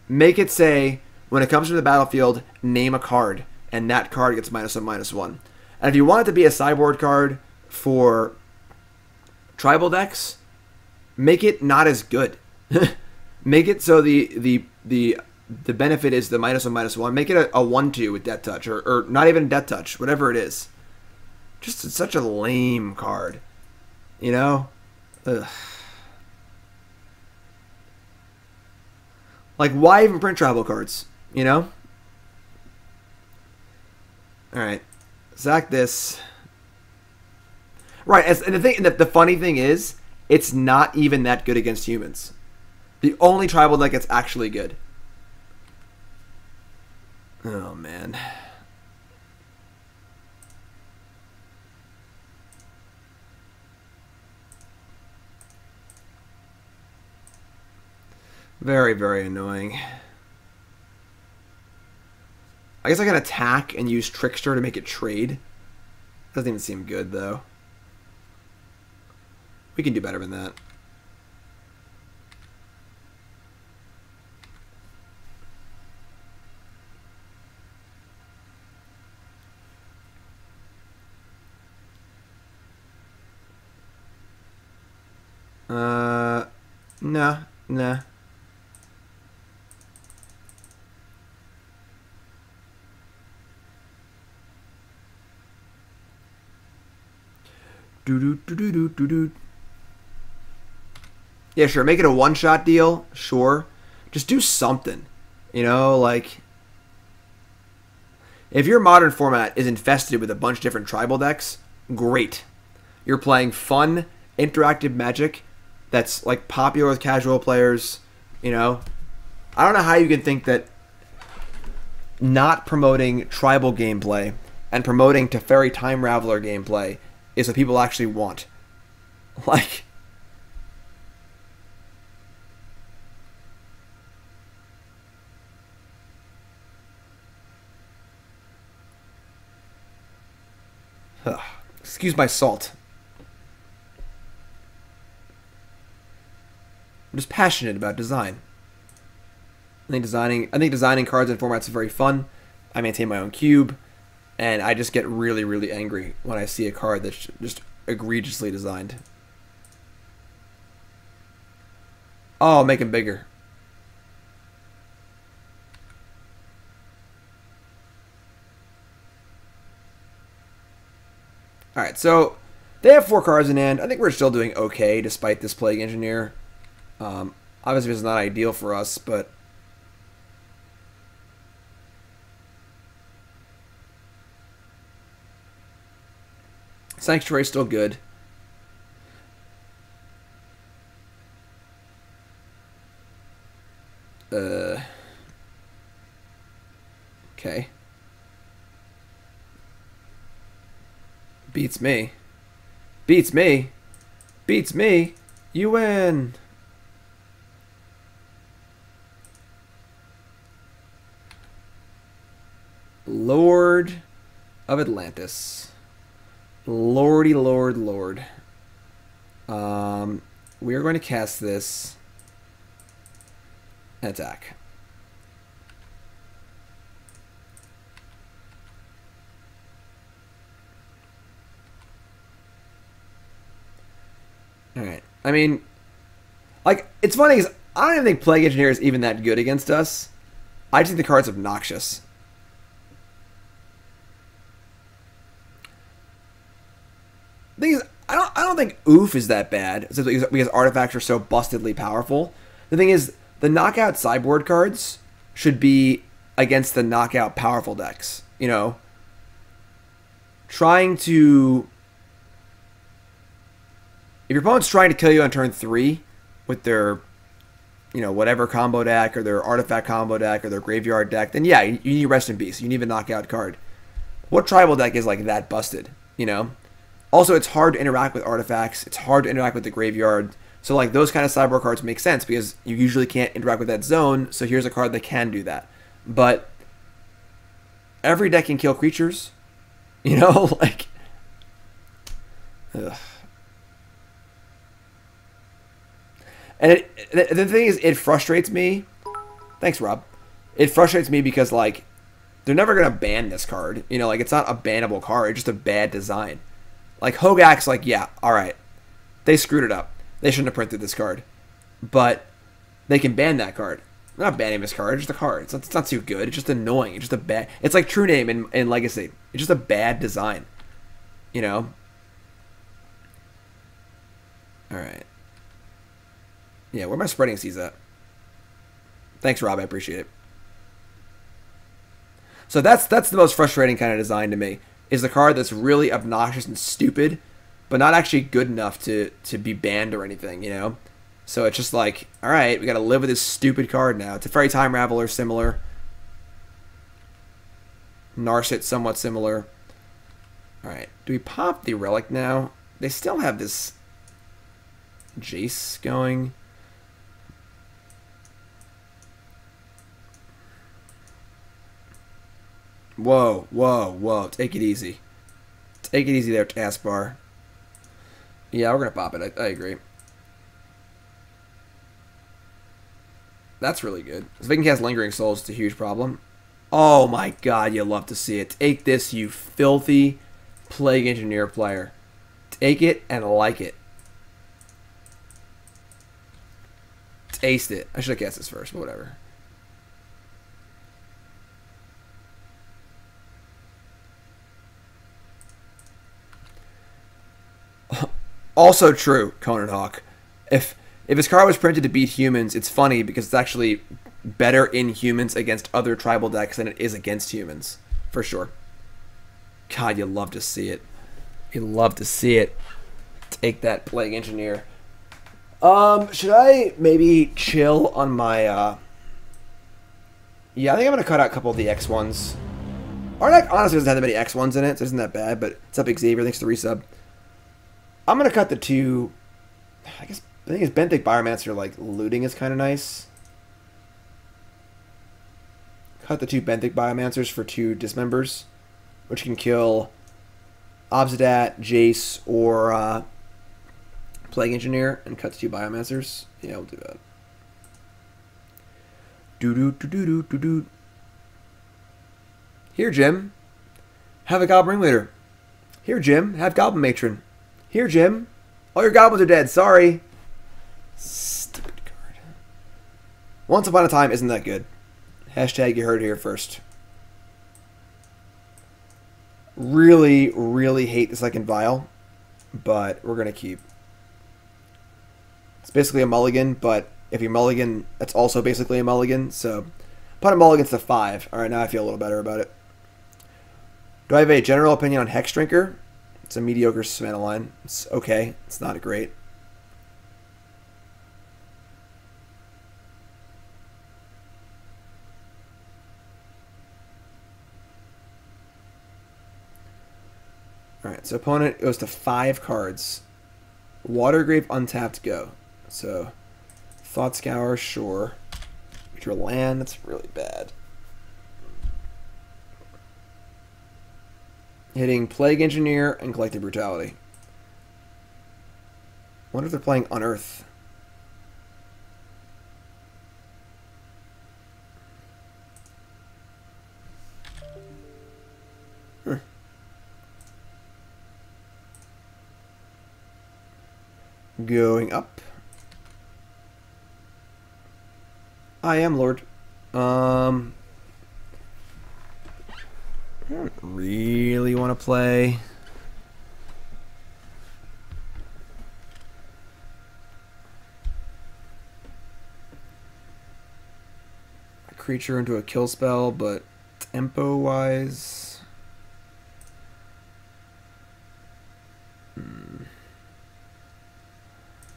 make it say, when it comes to the battlefield, name a card, and that card gets -1/-1. And if you want it to be a sideboard card for tribal decks, make it not as good. Make it so the benefit is the -1/-1. Make it a 1/2 with Death Touch, or not even Death Touch, whatever it is. Just such a lame card, you know. Ugh. Like, why even print tribal cards? You know? Alright. Sack this. Right, and the funny thing is, it's not even that good against humans. The only tribal deck that's actually good. Oh, man. Very, very annoying. I guess I can attack and use Trickster to make it trade. Doesn't even seem good, though. We can do better than that. Nah. Yeah, sure. Make it a one-shot deal. Sure. Just do something. You know, like... If your modern format is infested with a bunch of different tribal decks, great. You're playing fun, interactive Magic that's, like, popular with casual players, you know? I don't know how you can think that not promoting tribal gameplay and promoting Teferi Time Raveler gameplay is what people actually want. Like... Excuse my salt. I'm just passionate about design. I think designing cards and formats is very fun. I maintain my own cube, and I just get really, really angry when I see a card that's just egregiously designed. Oh, make him bigger. Alright, so they have 4 cards in hand. I think we're still doing okay despite this Plague Engineer. Obviously, it's not ideal for us, but... Sanctuary's still good. Okay. Beats me. Beats me. Beats me. You win. Lord of Atlantis. Lordy Lord Lord. We are going to cast this and attack. Alright. I mean, like, it's funny because I don't even think Plague Engineer is even that good against us. I just think the card's obnoxious. The thing is, I don't think Ouphe is that bad because artifacts are so bustedly powerful. The thing is, the knockout sideboard cards should be against the knockout powerful decks. You know, trying to... If your opponent's trying to kill you on turn 3 with their, you know, whatever combo deck or their artifact combo deck or their graveyard deck, then yeah, you need Rest in Peace. You need a knockout card. What tribal deck is like that busted, you know? Also, it's hard to interact with artifacts. It's hard to interact with the graveyard. So, like, those kind of sideboard cards make sense because you usually can't interact with that zone, so here's a card that can do that. But every deck can kill creatures, you know? Like... Ugh. And the thing is, it frustrates me. Thanks, Rob. It frustrates me because, like, they're never going to ban this card. You know, like, it's not a bannable card. It's just a bad design. Like, Hogak's like, yeah, alright. They screwed it up. They shouldn't have printed this card. But they can ban that card. They're not banning this card. It's just a card. It's not too good. It's just annoying. It's just a bad... It's like True Name in Legacy. It's just a bad design. You know? Alright. Yeah, where my spreading seas at? Thanks, Rob. I appreciate it. So that's the most frustrating kind of design to me, is the card that's really obnoxious and stupid, but not actually good enough to be banned or anything, you know? So it's just like, all right, we got to live with this stupid card now. Teferi Time Raveler, similar. Narset, somewhat similar. All right, do we pop the Relic now? They still have this Jace going. Whoa, whoa, whoa. Take it easy. Take it easy there, Taskbar. Yeah, we're going to pop it. I agree. That's really good. If they can cast Lingering Souls, it's a huge problem. Oh my god, you love to see it. Take this, you filthy Plague Engineer player. Take it and like it. Taste it. I should have cast this first, but whatever. Also true, Conan Hawk. If his card was printed to beat humans, it's funny because it's actually better in humans against other tribal decks than it is against humans. For sure. God, you love to see it. You love to see it. Take that, Plague Engineer. Should I maybe chill on my, Yeah, I think I'm going to cut out a couple of the X1s. Our deck honestly doesn't have that many X1s in it, so it isn't that bad, but it's up Xavier, thanks to resub. I'm going to cut the two... I think it's Benthic Biomancer, like, looting is kind of nice. Cut the two Benthic Biomancers for two Dismembers, which can kill Obsidat, Jace, or Plague Engineer, and cut the two Biomancers. Yeah, we'll do that. Do-do-do-do-do-do-do. Here, Jim. Have a Goblin Ringleader. Here, Jim. Have Goblin Matron. Here, Jim. All your goblins are dead. Sorry. Stupid card. Once Upon a Time isn't that good. Hashtag you heard it here first. Really, really hate the second Vial, but we're going to keep. It's basically a mulligan, but if you mulligan, that's also basically a mulligan, so put a mulligan's to 5. Alright, now I feel a little better about it. Do I have a general opinion on Hex Drinker? It's a mediocre mana line. It's okay. It's not great. Alright, so opponent goes to 5 cards. Watergrave untapped, go. So, Thought Scour, sure. Draw land, that's really bad. Hitting Plague Engineer and Collective Brutality. Wonder if they're playing Unearth. Going up. I am Lord. I don't really want to play. A creature into a kill spell, but tempo wise. I'm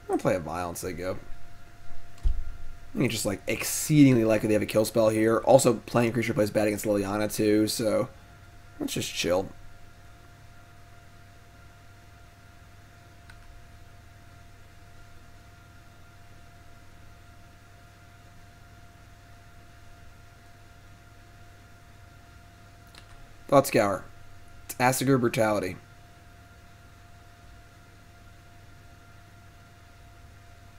gonna play a Violence, they go. I think it's just like exceedingly likely they have a kill spell here. Also, playing creature plays bad against Liliana too, so let's just chill. Thought Scour. It's Assigur Brutality.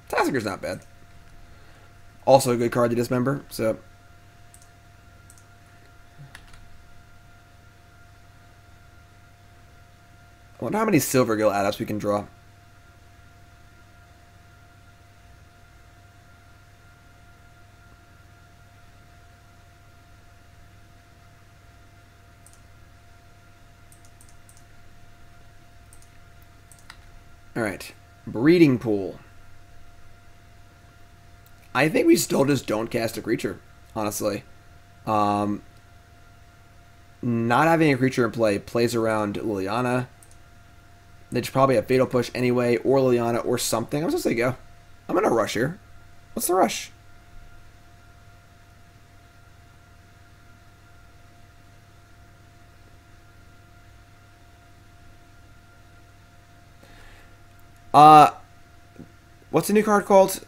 Tassigur's not bad. Also a good card to dismember, so. I wonder how many Silvergill Adepts we can draw. Alright. Breeding Pool. I think we still just don't cast a creature, honestly. Not having a creature in play plays around Liliana. They should probably have Fatal Push anyway, or Liliana, or something. I'm just gonna say go. I'm gonna rush here. What's the rush? What's the new card called?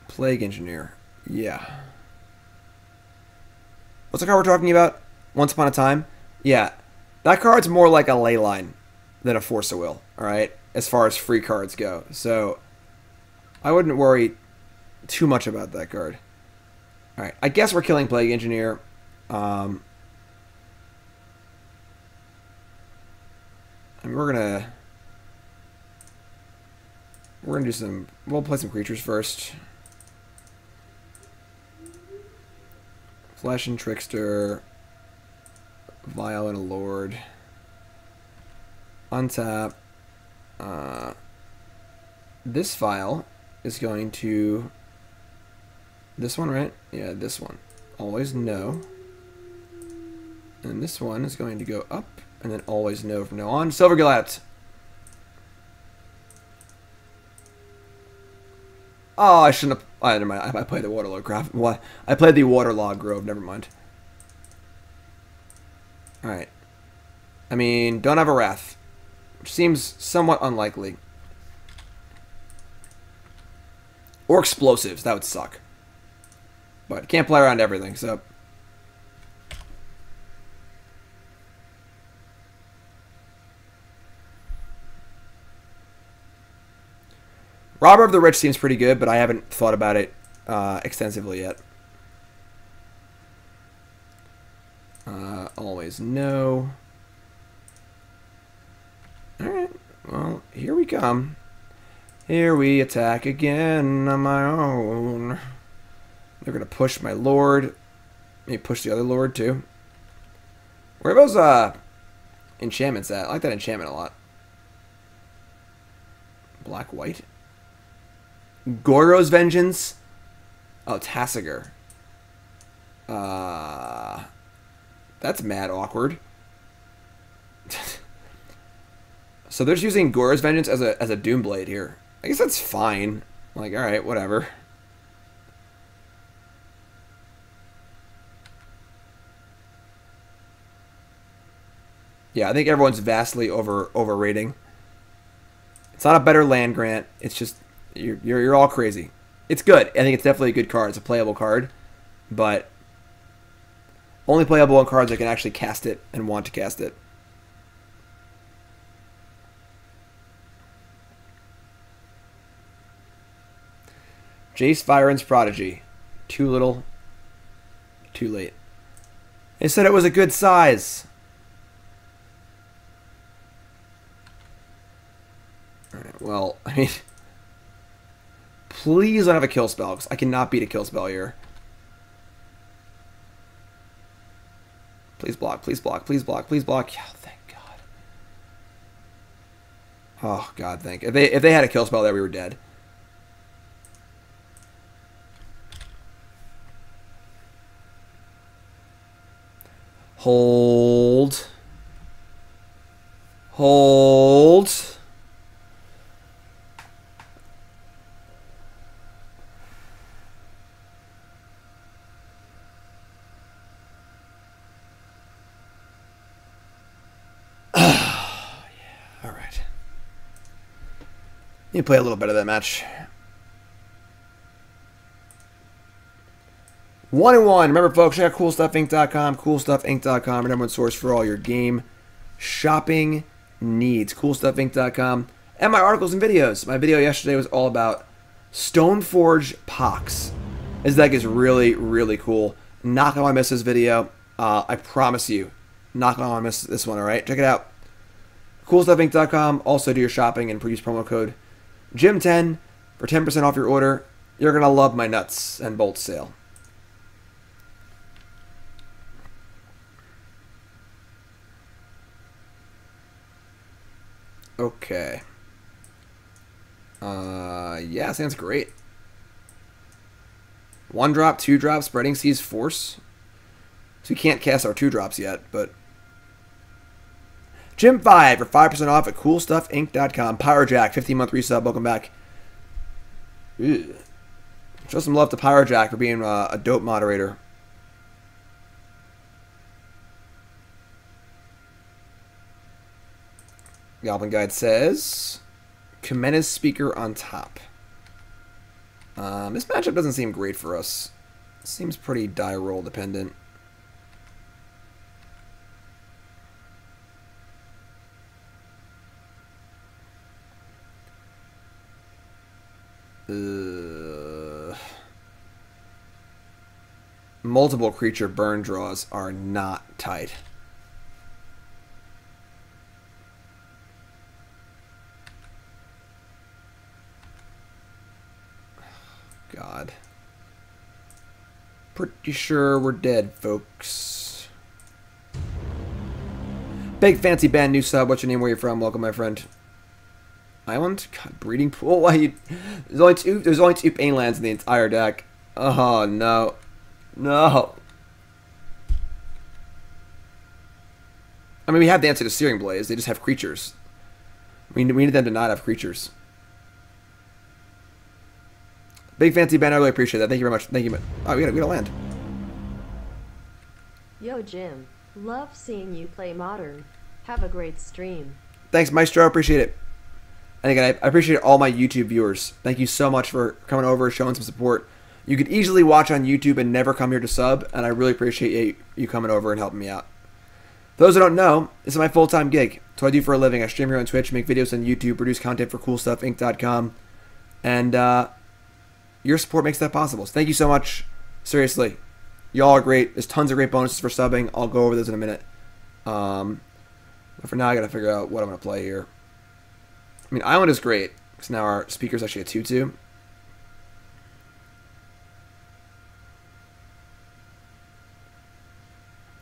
Plague Engineer. Yeah. What's the card we're talking about? Once Upon a Time? Yeah. That card's more like a ley line than a Force of Will, alright? As far as free cards go. So, I wouldn't worry too much about that card. Alright, I guess we're killing Plague Engineer. And we're gonna do some... We'll play some creatures first. Flesh and Trickster, Vial and a Lord. Untap. This Vial is going to... This one, right? Yeah, this one. Always no. And this one is going to go up, and then always no from now on. Silvergill Adept. Oh, I shouldn't have... never mind. I played the Waterlogged Grove. What? I played the Waterlogged Grove. Never mind. Alright. I mean, don't have a Wrath. Which seems somewhat unlikely. Or Explosives. That would suck. But can't play around everything, so... Robber of the Rich seems pretty good, but I haven't thought about it extensively yet. Always no. Alright, well, here we come. Here we attack again on my own. They're going to push my Lord. Maybe push the other Lord, too. Where are those enchantments at? I like that enchantment a lot. Black-white. Goro's Vengeance. Oh, Tassiger. That's mad awkward. So they're just using Goro's Vengeance as a Doomblade here. I guess that's fine. Like, alright, whatever. Yeah, I think everyone's vastly overrating. It's not a better land grant. It's just you're all crazy. It's good. I think it's definitely a good card. It's a playable card, but only playable on cards that can actually cast it and want to cast it. Jace Firen's Prodigy. Too little, too late. They said it was a good size. Alright, well, I mean... Please don't have a kill spell, because I cannot beat a kill spell here. Please block, please block, please block, please block. Oh, thank God. Oh, God, thank... If they had a kill spell there, we were dead. Hold. Hold. You play a little bit of that match. 1-1. Remember, folks, check out CoolStuffInc.com. CoolStuffInc.com, your number one source for all your game shopping needs. CoolStuffInc.com. And my articles and videos. My video yesterday was all about Stoneforge Pox. This deck is really, really cool. Not going to miss this video. I promise you. Not going to miss this one, alright? Check it out. CoolStuffInc.com. Also do your shopping and use promo code Jim10 for 10% off your order. You're going to love my nuts and bolts sale. Okay. Yeah, sounds great. 1 drop, 2 drop, Spreading Seas Force. So we can't cast our 2 drops yet, but... Jim 5 for 5% off at CoolStuffInc.com. Pyrojack, 15-month resub. Welcome back. Ew. Show some love to Pyrojack for being a dope moderator. Goblin Guide says... Kumena's Speaker on top. This matchup doesn't seem great for us. Seems pretty die roll dependent. Multiple creature burn draws are not tight. God. Pretty sure we're dead, folks. Big Fancy Band, new sub. What's your name? Where you from? Welcome, my friend. Island? God, breeding pool? Why you... There's only two pain lands in the entire deck. Oh, no. No. I mean, we have the answer to Searing Blaze. They just have creatures. We need them to not have creatures. Big Fancy Ben, I really appreciate that. Thank you very much. Thank you. Oh, we gotta land. Yo, Jim. Love seeing you play Modern. Have a great stream. Thanks, Maestro. Appreciate it. And again, I appreciate all my YouTube viewers. Thank you so much for coming over, showing some support. You could easily watch on YouTube and never come here to sub, and I really appreciate you coming over and helping me out. For those who don't know, this is my full-time gig. It's what I do for a living. I stream here on Twitch, make videos on YouTube, produce content for CoolStuffInc.com, and your support makes that possible. So thank you so much. Seriously. Y'all are great. There's tons of great bonuses for subbing. I'll go over those in a minute. But for now, I got to figure out what I'm going to play here. I mean, Island is great, because now our speaker's actually a 2-2.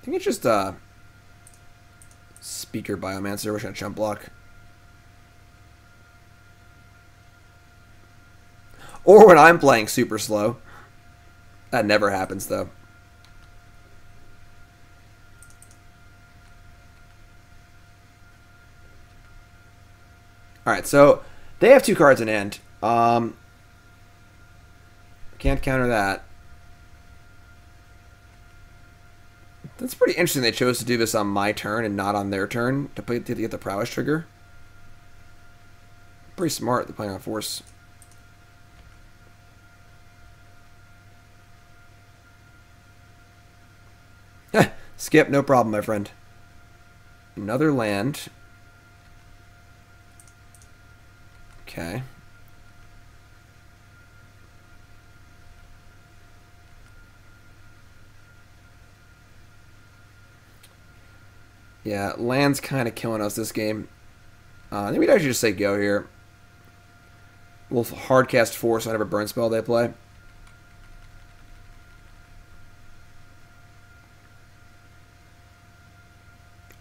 I think it's just Speaker Biomancer. We're going to jump block. Or when I'm playing super slow. That never happens, though. Alright, so they have 2 cards in hand. Can't counter that. That's pretty interesting they chose to do this on my turn and not on their turn to get the prowess trigger. Pretty smart, they're playing on force. Skip, no problem, my friend. Another land. Okay. Yeah, land's kind of killing us this game. I think we'd actually just say go here. We'll hardcast force on whatever burn spell they play.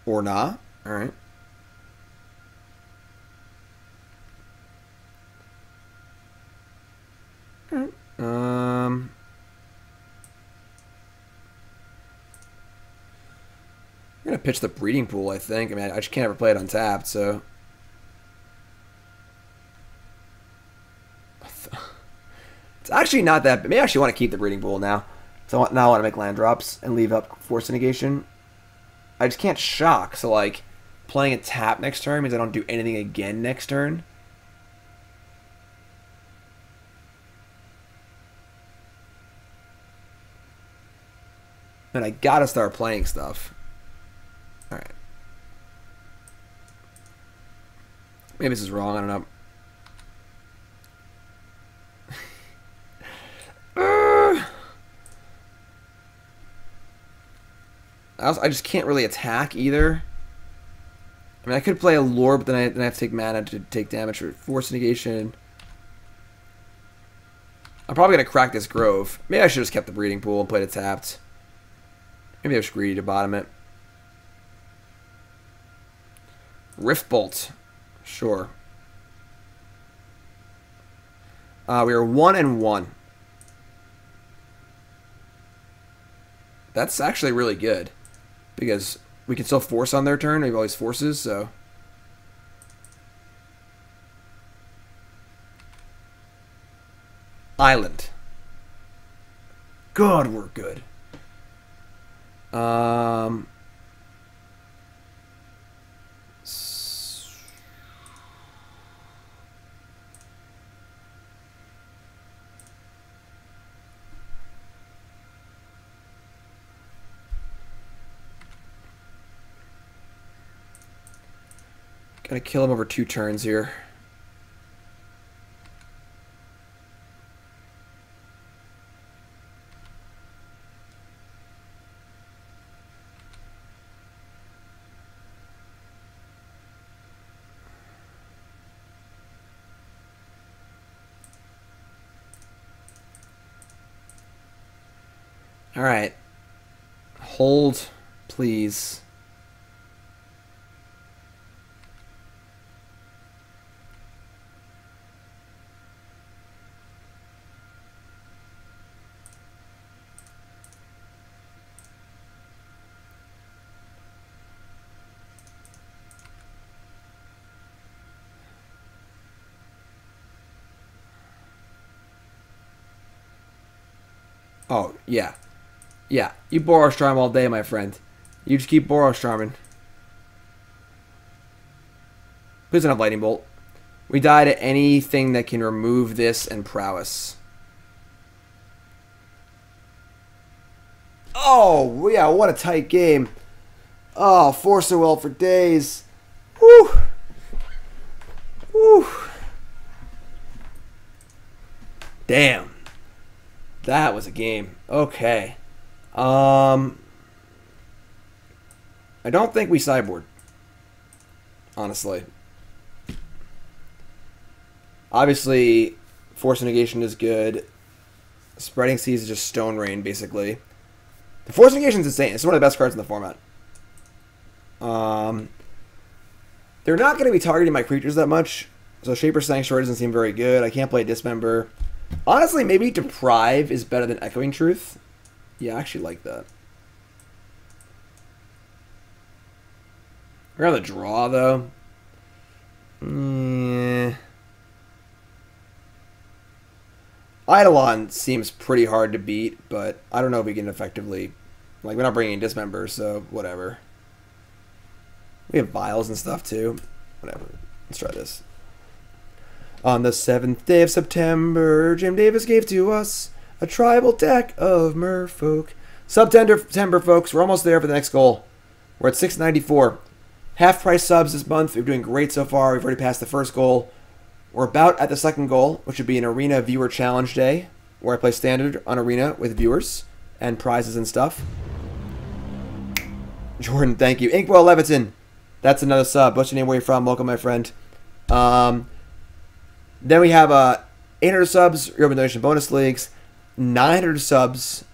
Or not. Alright. Alright. I'm gonna pitch the breeding pool, I think. I mean, I just can't ever play it untapped, so. It's actually not that. Maybe I actually want to keep the breeding pool now. So now I want to make land drops and leave up Force of Negation. I just can't shock, so like playing a tap next turn means I don't do anything again next turn. And I gotta start playing stuff. Alright. Maybe this is wrong, I don't know. I just can't really attack either. I mean, I could play a lore, but then I have to take mana to take damage for Force Negation. I'm probably going to crack this Grove. Maybe I should have just kept the breeding pool and played it tapped. Maybe I was greedy to bottom it. Rift Bolt. Sure. We are 1-1. That's actually really good. Because we can still force on their turn. We have always forces, so... Island. God, we're good. Gotta kill him over 2 turns here. All right. Hold, please. Oh, yeah. Yeah, you Boros Charm all day, my friend. You just keep Boros Charming. Please don't have Lightning Bolt. We die to anything that can remove this and prowess. Oh, yeah, what a tight game. Oh, Force of Will for days. Whew. Whew. Damn. That was a game. Okay. I don't think we sideboard. Honestly. Obviously, Force of Negation is good. Spreading Seas is just Stone Rain, basically. The Force of Negation is insane. It's one of the best cards in the format. They're not going to be targeting my creatures that much. So Shaper Sanctuary doesn't seem very good. I can't play Dismember. Honestly, maybe Deprive is better than Echoing Truth. Yeah, I actually like that. We're on the draw, though. Eidolon seems pretty hard to beat, but I don't know if we can effectively... Like, we're not bringing in Dismember, so whatever. We have vials and stuff, too. Whatever. Let's try this. On the 7th day of September, Jim Davis gave to us a tribal deck of Merfolk. September, folks. We're almost there for the next goal. We're at 694. Half price subs this month. We're doing great so far. We've already passed the first goal. We're about at the second goal, which would be an Arena Viewer Challenge Day, where I play Standard on Arena with viewers and prizes and stuff. Jordan, thank you. Inkwell Leviton. That's another sub. What's your name? Where you from? Welcome, my friend. Then we have 800 subs, Urban Donation Bonus Leagues, 900 subs,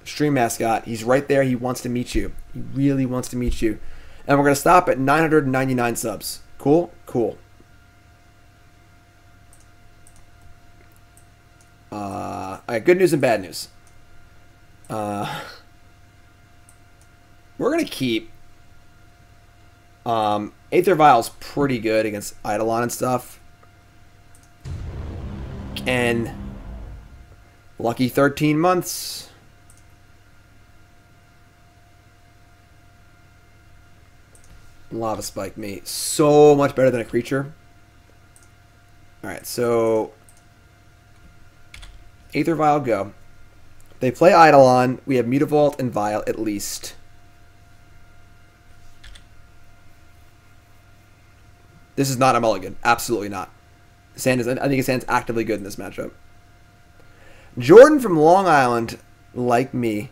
Stream Mascot. He's right there. He wants to meet you. He really wants to meet you. And we're going to stop at 999 subs. Cool? Cool. All right, good news and bad news. We're going to keep... Aether Vial's pretty good against Eidolon and stuff. And lucky 13 months. Lava Spike me. So much better than a creature. Alright, so Aether Vial go. They play Eidolon. We have Mutavault and Vial at least. This is not a mulligan. Absolutely not. Sand is, I think Sand's actively good in this matchup. Jordan from Long Island, like me.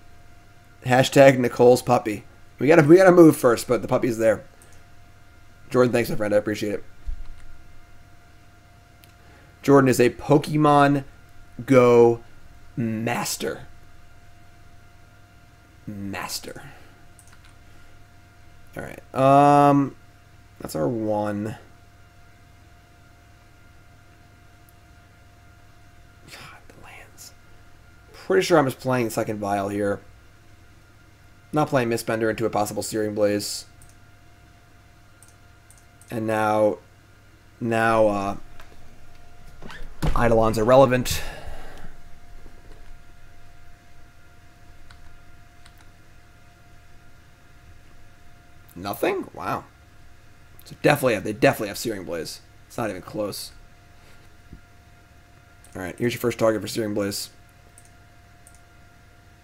Hashtag Nicole's puppy. We gotta move first, but the puppy's there. Jordan, thanks, my friend. I appreciate it. Jordan is a Pokemon Go master. Master. All right. That's our one. Pretty sure I'm just playing the second Vial here. Not playing Mistbinder into a possible Searing Blaze. And now Eidolon's irrelevant. Nothing? Wow. So they definitely have Searing Blaze. It's not even close. Alright, here's your first target for Searing Blaze.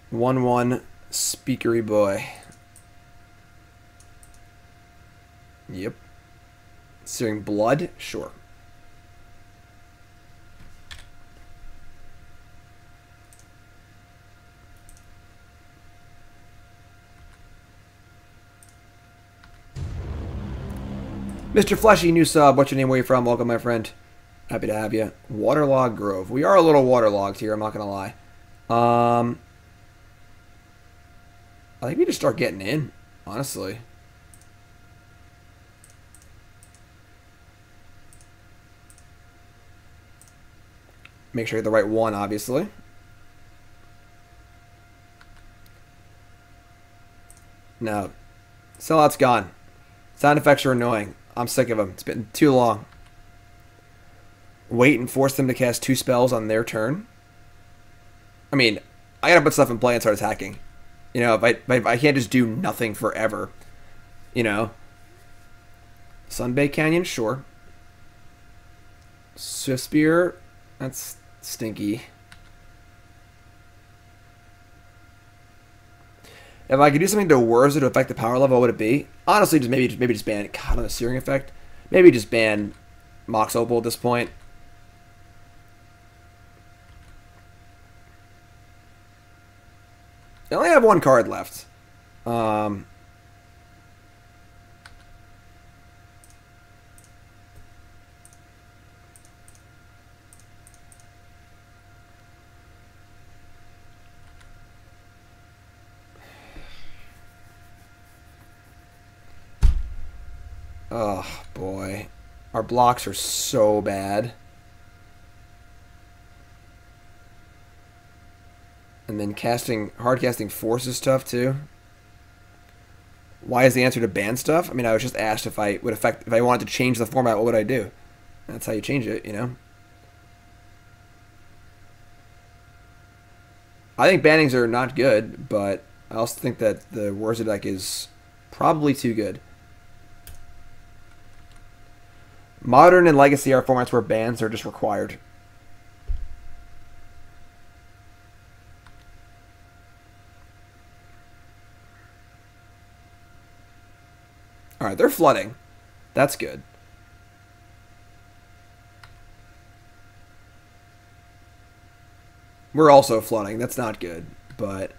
1/1 Speakery Boy. Yep. Searing Blood? Sure. Mr. Fleshy, new sub. What's your name? Where you from? Welcome, my friend. Happy to have you. Waterlogged Grove. We are a little waterlogged here, I'm not going to lie. I think we just start getting in, honestly. Make sure you get the right one, obviously. No. Sellout's gone. Sound effects are annoying. I'm sick of them. It's been too long. Wait and force them to cast 2 spells on their turn. I mean, I gotta put stuff in play and start attacking. You know, if I can't just do nothing forever. You know. Sunbay Canyon, sure. Swift Spear, that's stinky. If I could do something to Wurza to affect the power level, what would it be? Honestly, maybe just ban God on the Searing effect. Maybe just ban Mox Opal at this point. I only have 1 card left. Oh, boy. Our blocks are so bad. And then hard casting Force is tough, too. Why is the answer to ban stuff? I mean, I was just asked if I wanted to change the format, what would I do? That's how you change it, you know? I think bannings are not good, but I also think that the Wurza deck is probably too good. Modern and Legacy are formats where bans are just required. Alright, they're flooding. That's good. We're also flooding. That's not good, but...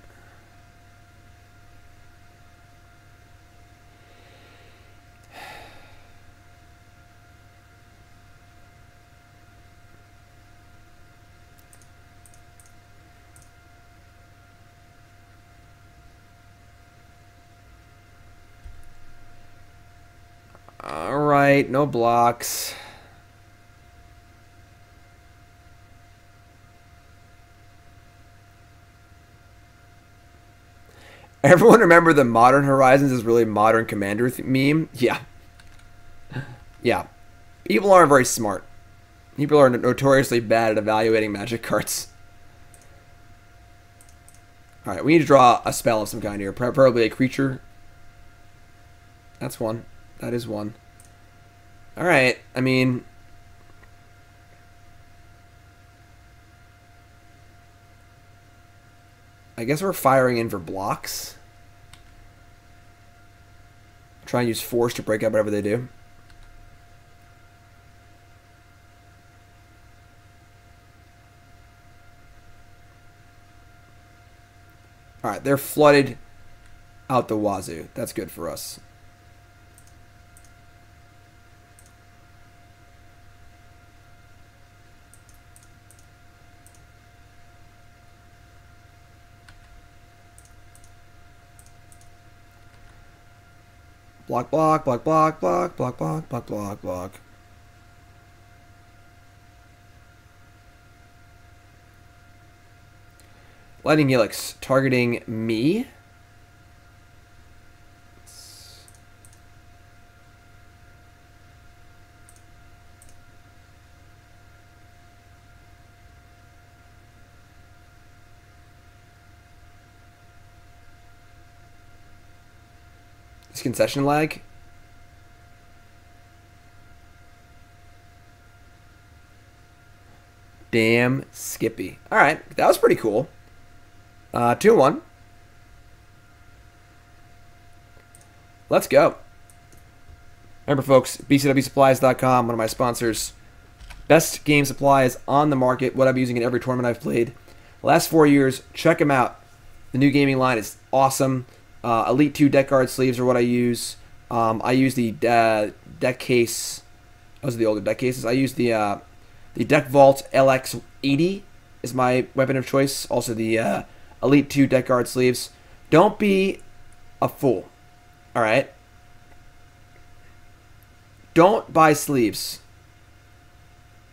Alright, no blocks. Everyone remember the Modern Horizons is really Modern Commander meme? Yeah. Yeah. People aren't very smart. People are notoriously bad at evaluating Magic cards. Alright, we need to draw a spell of some kind here. Preferably a creature. That's one. That is one. Alright, I mean... I guess we're firing in for blocks. Try and use Force to break up whatever they do. Alright, they're flooded out the wazoo. That's good for us. Block, block, block, block, block, block, block, block, block, block. Lightning Helix targeting me. This concession lag. Damn Skippy. All right, that was pretty cool. 2-1. Let's go. Remember, folks, bcwsupplies.com, one of my sponsors. Best game supplies on the market, what I'm using in every tournament I've played. Last 4 years, check them out. The new gaming line is awesome. Elite 2 deck guard sleeves are what I use. I use the deck case. Those are the older deck cases. I use the Deck Vault LX80 is my weapon of choice. Also the Elite 2 deck guard sleeves. Don't be a fool. Alright? Don't buy sleeves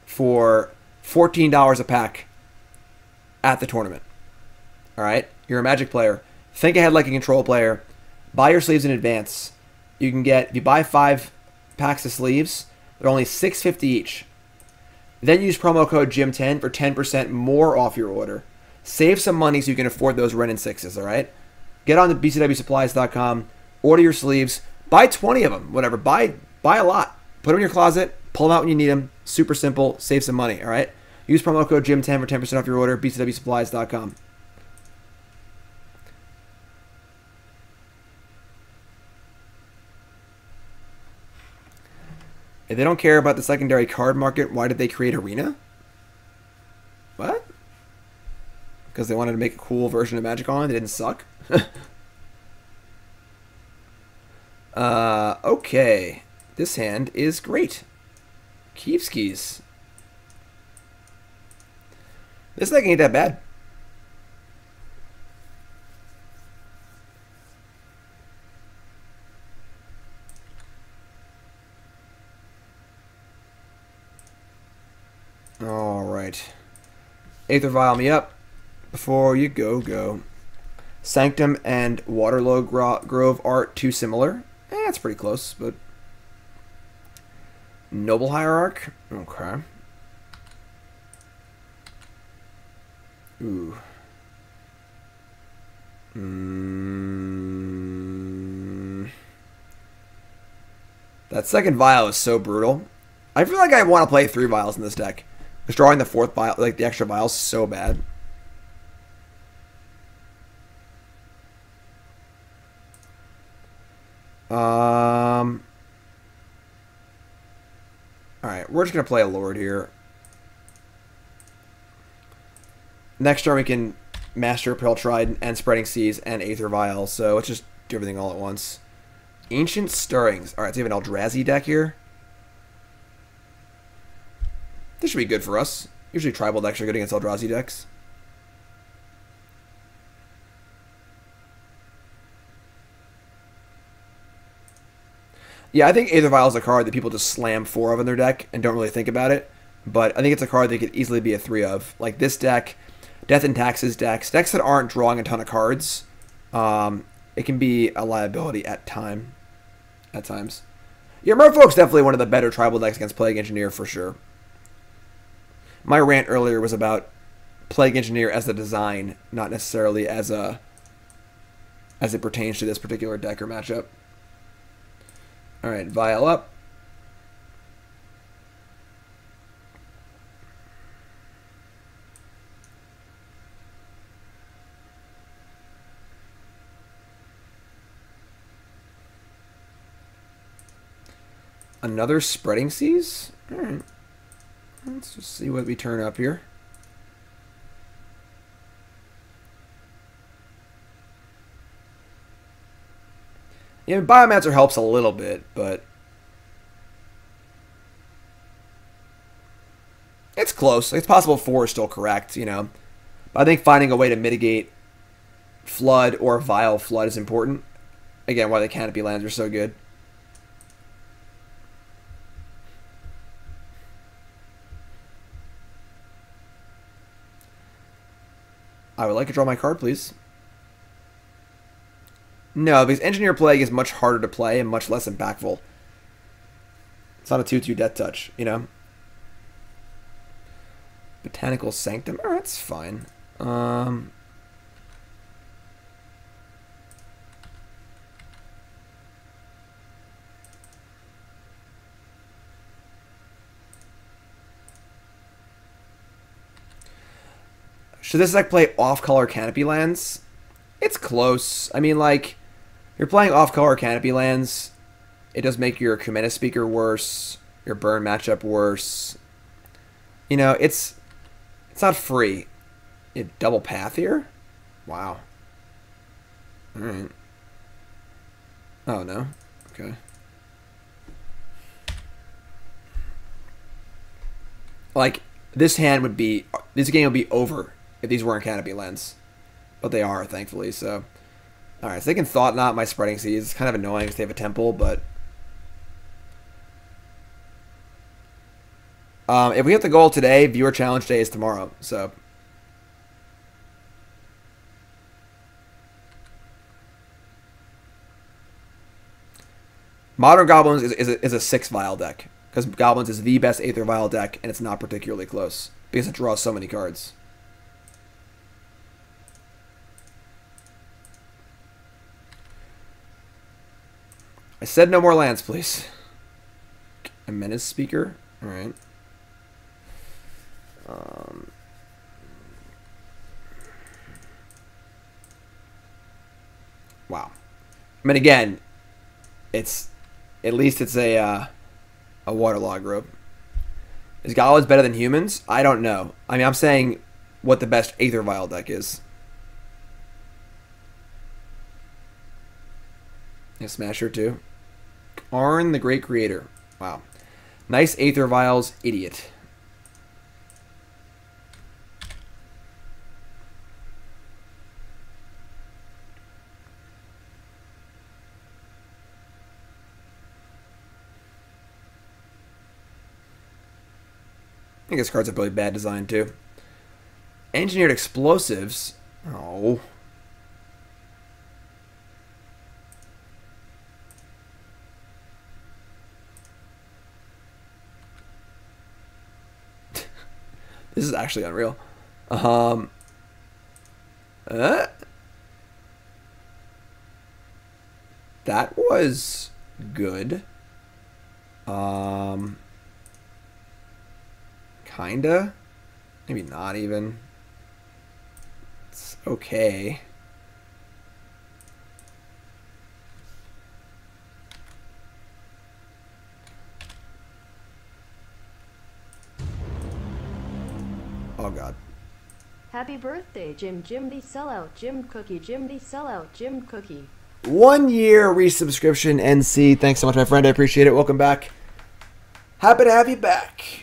for $14 a pack at the tournament. Alright? You're a Magic player. Think ahead like a Control player. Buy your sleeves in advance. You can get, if you buy 5 packs of sleeves, they're only $6.50 each. Then use promo code GYM10 for 10% more off your order. Save some money so you can afford those Ren and 6s, alright? Get on to bcwsupplies.com, order your sleeves, buy 20 of them, whatever. Buy a lot. Put them in your closet, pull them out when you need them. Super simple, save some money, alright? Use promo code GYM10 for 10% off your order, bcwsupplies.com. If they don't care about the secondary card market, why did they create Arena? What? Because they wanted to make a cool version of Magic Online that didn't suck? Okay. This hand is great. Keepskis. This deck ain't that bad. Alright. Aether Vial me up. Before you go. Sanctum and Waterlogged Grove are too similar. It's pretty close, but... Noble Hierarch? Okay. Ooh. That second vial is so brutal. I feel like I want to play 3 vials in this deck. Because drawing the 4th vial, like the extra vial, is so bad. Alright, we're just going to play a Lord here. Next turn we can Master Repel Trident and Spreading Seas and Aether Vial, so let's just do everything all at once. Ancient Stirrings. Alright, so we have an Eldrazi deck here. This should be good for us. Usually tribal decks are good against Eldrazi decks. Yeah, I think Aether Vial is a card that people just slam 4 of in their deck and don't really think about it. But I think it's a card that could easily be a 3 of. Like this deck, Death and Taxes decks that aren't drawing a ton of cards, it can be a liability at times. Yeah, Merfolk's definitely one of the better tribal decks against Plague Engineer for sure. My rant earlier was about Plague Engineer as a design, not necessarily as it pertains to this particular deck or matchup. Alright, Vial up. Another Spreading Seas? Alright. Let's just see what we turn up here. Yeah, Biomancer helps a little bit, but it's close. It's possible 4 is still correct, you know. But I think finding a way to mitigate Flood or Vial Flood is important. Again, why the Canopy lands are so good. I would like to draw my card, please. No, because Engineer Plague is much harder to play and much less impactful. It's not a 2/2 Death Touch, you know? Botanical Sanctum. Oh, that's fine. Should this deck play off-color Canopy lands? It's close. I mean, like, you're playing off-color Canopy lands. It does make your Kumena Speaker worse, your burn matchup worse. You know, it's not free. You double path here? Wow. Alright. Oh, no? Okay. Like, this game would be over if these weren't Canopy lands. But they are, thankfully, so. Alright, so they can Thought Knot my Spreading Seas. It's kind of annoying because they have a temple, but. If we hit the goal today, viewer challenge day is tomorrow, so. Modern Goblins is a 6 Vial deck. Because Goblins is the best Aether Vial deck, and it's not particularly close. Because it draws so many cards. I said no more lands, please. A Menace Speaker? Alright. Wow. I mean, again, it's... At least it's a Waterlogged Grove. Is Goblins better than humans? I don't know. I mean, I'm saying what the best Aether Vial deck is. Yeah, Smasher too. Arn the Great Creator. Wow. Nice Aether Vials, idiot. I think this card's a really bad design too. Engineered Explosives. Oh. This is actually unreal. That was good. Kinda. Maybe not even. It's okay. Oh god. Happy birthday, Jim the Sellout, Jim Cookie, Jim the Sellout, Jim Cookie. 1 year resubscription, NC. Thanks so much, my friend. I appreciate it. Welcome back. Happy to have you back.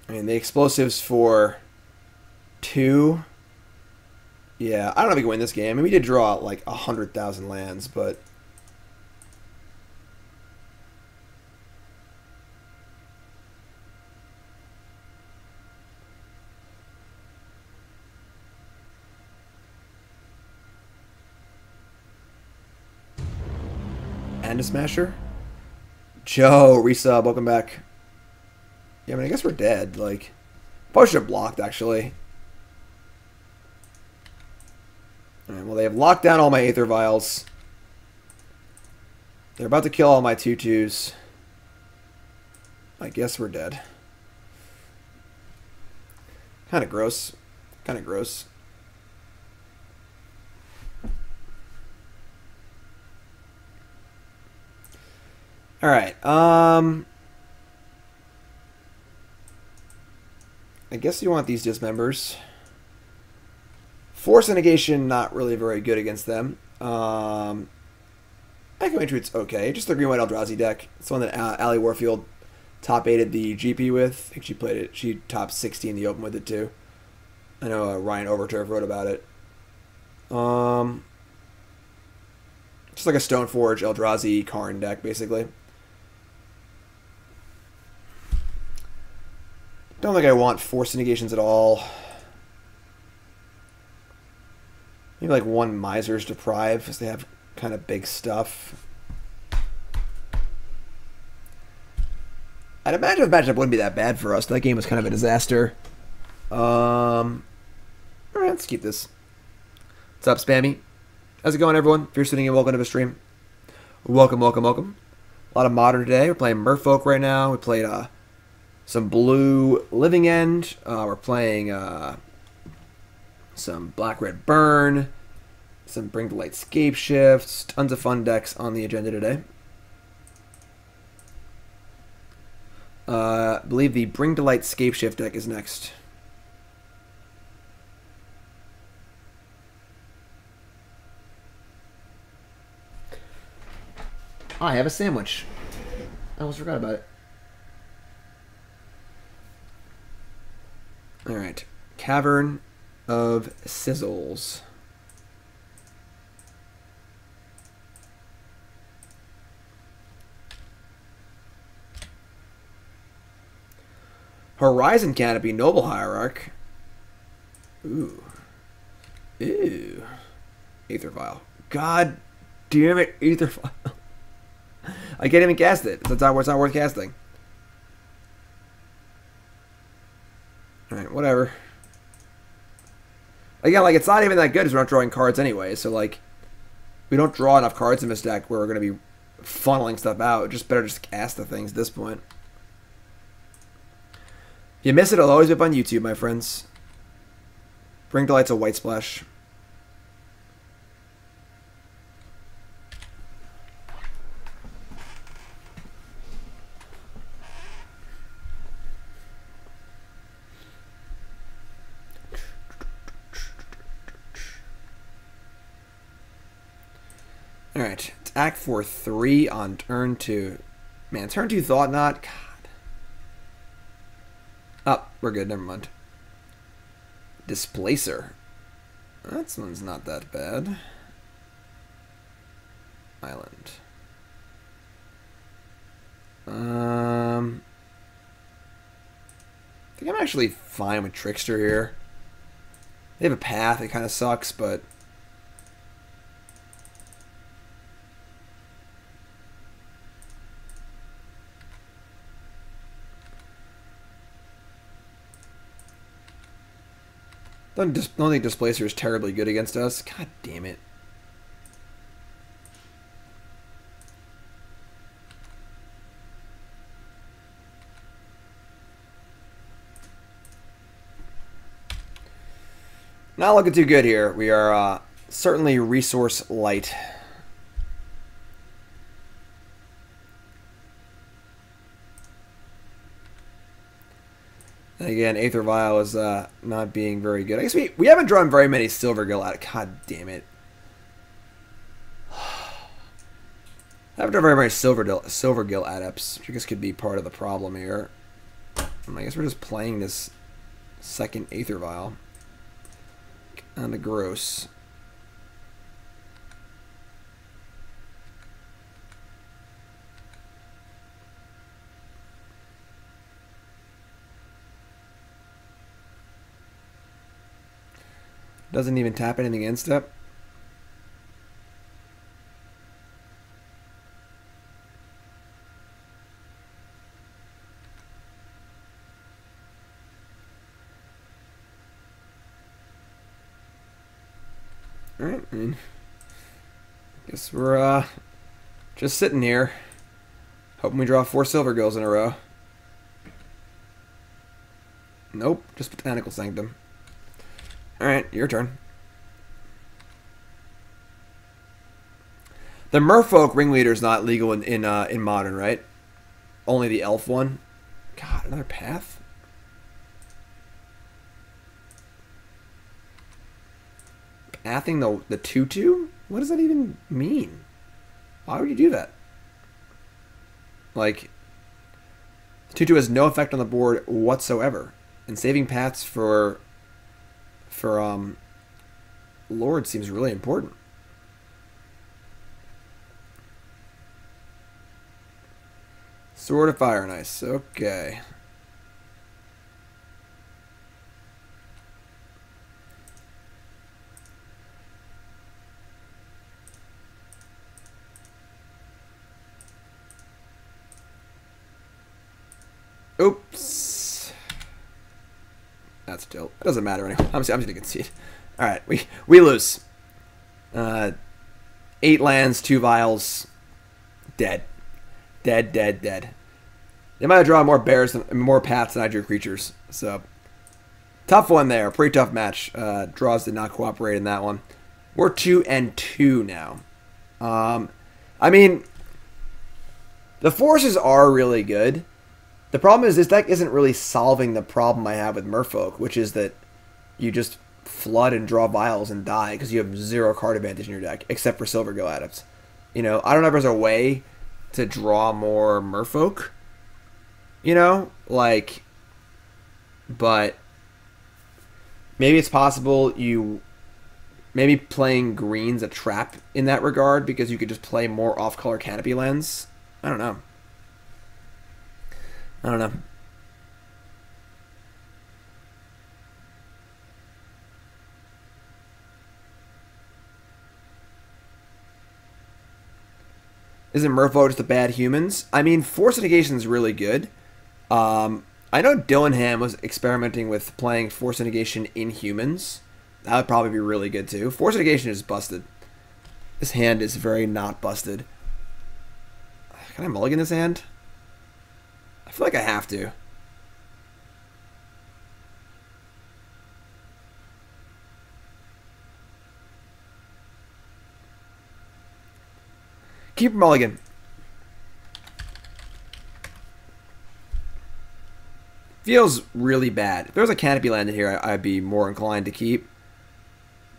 I mean, the explosives for 2. Yeah, I don't know if we can win this game. I mean, we did draw like 100,000 lands, but... And a Smasher? Joe, resub, welcome back. Yeah, I mean, I guess we're dead. Like, probably should have blocked, actually. Alright, well, they have locked down all my Aether Vials. They're about to kill all my 2/2s. I guess we're dead. Kind of gross. Kind of gross. Alright, I guess you want these Dismembers. Force of Negation, not really very good against them. Echo Intrude's okay. Just the green-white Eldrazi deck. It's one that Allie Warfield top-8'd the GP with. I think she played it. She top 60 in the Open with it, too. I know Ryan Overturf wrote about it. Just like a Stoneforge, Eldrazi, Karn deck, basically. Don't think I want Force of Negations at all. Maybe like one Miser's Deprive, because they have kind of big stuff. I'd imagine the matchup wouldn't be that bad for us. That game was kind of a disaster. Alright, let's keep this. What's up, Spammy? How's it going, everyone? If you're sitting in, welcome to the stream. Welcome, welcome, welcome. A lot of Modern today. We're playing Merfolk right now. We played some Blue Living End. We're playing some Black-Red Burn. Some Bring to Light Scape Shifts. Tons of fun decks on the agenda today. I believe the Bring to Light Scape Shift deck is next. I have a sandwich. I almost forgot about it. Alright. Cavern of Souls. Horizon Canopy, Noble Hierarch. Ooh. Ew. Aether Vial. God damn it, Aether Vial. I can't even cast it. It's not worth casting. Alright, whatever. Again, like, it's not even that good because we're not drawing cards anyway. So, like, we don't draw enough cards in this deck where we're going to be funneling stuff out. Just better just cast the things at this point. If you miss it, it'll always be up on YouTube, my friends. Bring to Light's a white splash. Alright, attack for 3 on turn 2. Man, turn 2 Thought Knot. God. Oh, we're good, never mind. Displacer. That one's not that bad. Island. I think I'm actually fine with Trickster here. They have a path, it kind of sucks, but don't think Displacer is terribly good against us. God damn it. Not looking too good here. We are certainly resource light. And again, Aether Vial is not being very good. I guess we haven't drawn very many Silvergill Adepts. God damn it. I haven't drawn very many Silvergill Adepts, which I guess could be part of the problem here. I guess we're just playing this second Aether Vial. On the gross. Doesn't even tap anything in step. Alright, I mean, guess we're just sitting here, hoping we draw 4 Silvergills in a row. Nope, just Botanical Sanctum. Alright, your turn. The Merfolk Ringleader is not legal in Modern, right? Only the Elf one. God, another path? Pathing the 2/2? What does that even mean? Why would you do that? Like, 2/2 has no effect on the board whatsoever. And saving paths for Lord seems really important. Sword of Fire and Ice. Okay. Oops. That's dope. It doesn't matter anyway. I'm just gonna concede. All right, we lose. 8 lands, 2 vials, dead. Dead. They might have drawn more more paths than I drew creatures. So tough one there. Pretty tough match. Draws did not cooperate in that one. We're 2-2 now. I mean, the forces are really good. The problem is this deck isn't really solving the problem I have with Merfolk, which is that you just flood and draw vials and die because you have 0 card advantage in your deck, except for Silvergill Adepts. You know, I don't know if there's a way to draw more Merfolk, you know, like, but maybe it's possible maybe playing green's a trap in that regard because you could just play more off-color canopy lands. I don't know. Isn't Merfolk just the bad humans? I mean, Force of Negation is really good. I know Dillingham was experimenting with playing Force of Negation in humans. That would probably be really good too. Force of Negation is busted. This hand is very not busted. Can I mulligan this hand? I feel like I have to. Keep mulligan. Feels really bad. If there was a canopy land in here, I'd be more inclined to keep.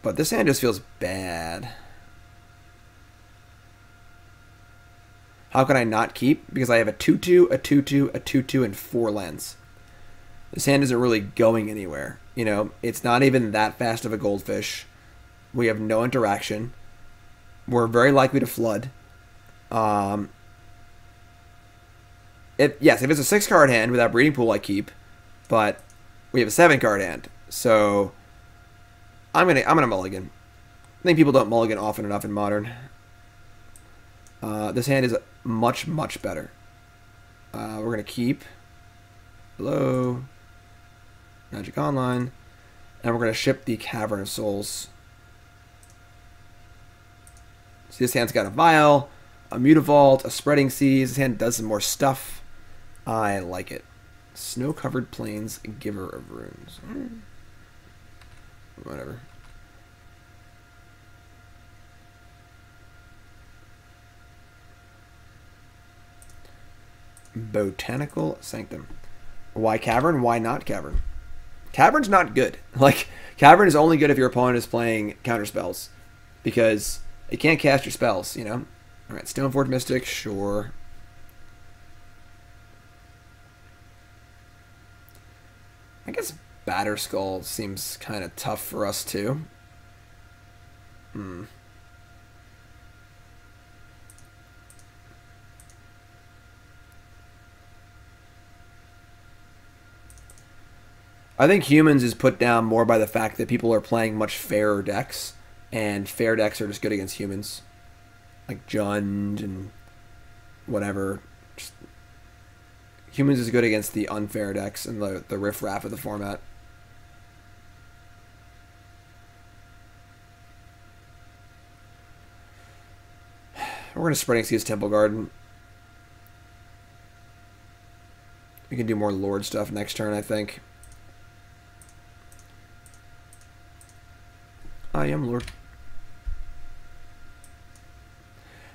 But this hand just feels bad. How can I not keep? Because I have a 2-2, a 2-2, a 2-2, and 4 lands. This hand isn't really going anywhere. You know, it's not even that fast of a goldfish. We have no interaction. We're very likely to flood. Yes, if it's a 6-card hand without breeding pool, I keep. But we have a 7-card hand, so I'm gonna mulligan. I think people don't mulligan often enough in Modern. This hand is much better. We're gonna keep. Hello, Magic Online, and we're gonna ship the Cavern of Souls. See, this hand's got a Vial, a Mutavault, a Spreading Seas. This hand does some more stuff. I like it. Snow-covered plains, Giver of Runes. Whatever. Botanical Sanctum. Why Cavern? Why not Cavern? Cavern's not good. Like, Cavern is only good if your opponent is playing counter spells, because it can't cast your spells, you know? Alright, Stoneforge Mystic, sure. I guess Batterskull seems kind of tough for us, too. I think Humans is put down more by the fact that people are playing much fairer decks, and fair decks are just good against humans. Like Jund and whatever. Just, Humans is good against the unfair decks and the riffraff of the format. We're going to Spreading Seas Temple Garden. We can do more Lord stuff next turn, I think. I am Lord.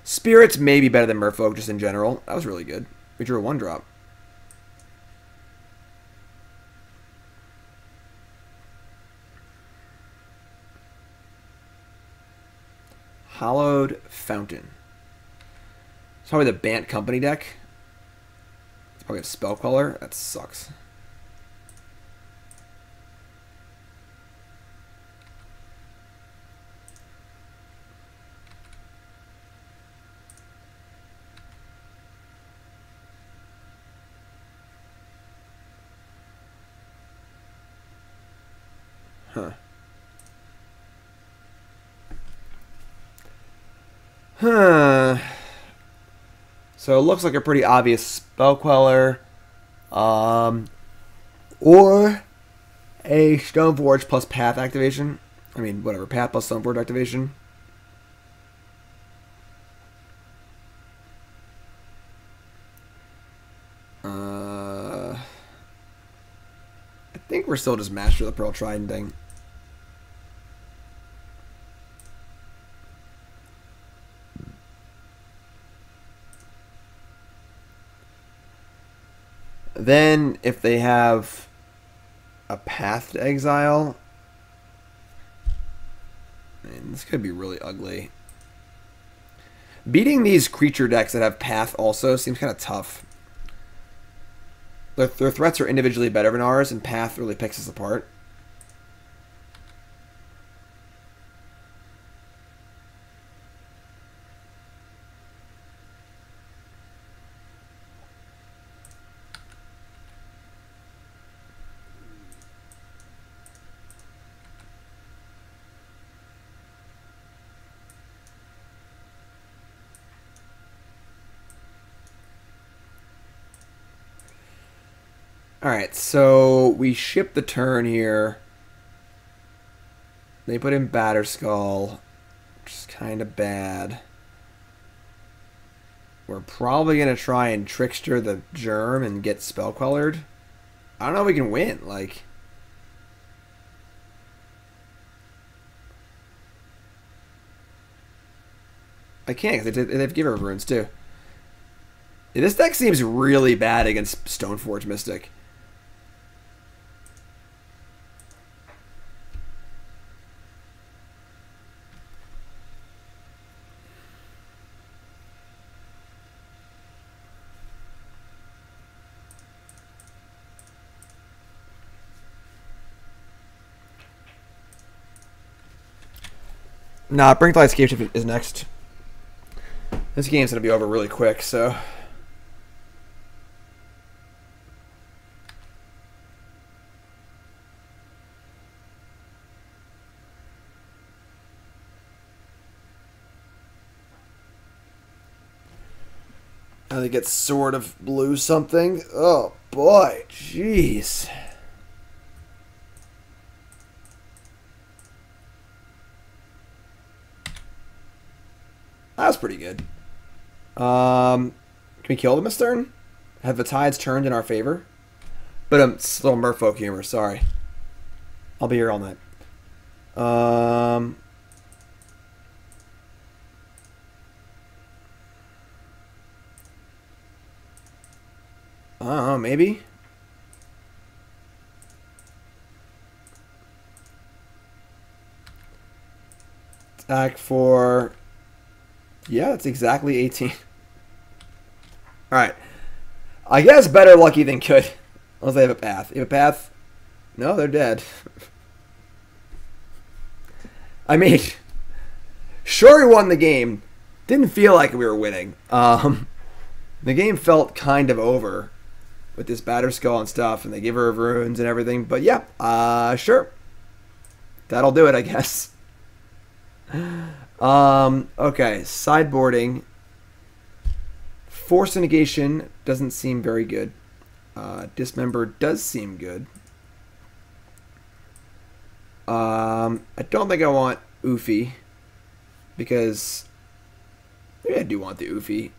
Spirits may be better than Merfolk just in general. That was really good. We drew a 1-drop. Hallowed Fountain. It's probably the Bant Company deck. It's probably a Spell Queller. That sucks. Huh. Huh. So it looks like a pretty obvious spell queller. Or a Stoneforge plus Path activation. I mean, whatever. Path plus Stoneforge activation. I think we're still just Master of the Pearl Trident thing. Then, if they have a Path to exile, I mean, this could be really ugly. Beating these creature decks that have Path also seems kind of tough. Their threats are individually better than ours, and Path really picks us apart. Alright, so we ship the turn here. They put in Batterskull, which is kind of bad. We're probably going to try and Trickster the Germ and get Spell Quellered. I don't know if we can win, like... I can't, because they have Giver of Runes, too. This deck seems really bad against Stoneforge Mystic. Nah, Brink Light Escape Shift is next. This game's going to be over really quick, so... I think it's Sword of Blue something. Oh, boy. Jeez. That was pretty good. Can we kill them this turn? Have the tides turned in our favor? But it's a little Merfolk humor, sorry. I'll be here all night. I don't know, maybe? Attack for... Yeah, that's exactly 18. Alright. I guess better lucky than good. Unless they have a path. You have a path? No, they're dead. I mean, sure we won the game. Didn't feel like we were winning. The game felt kind of over with this Batterskull and stuff, and the Giver of Runes and everything. But yeah, sure. That'll do it, I guess. Okay, sideboarding. Force of Negation doesn't seem very good. Dismember does seem good. I don't think I want Ouphe, because maybe I do want the Ouphe.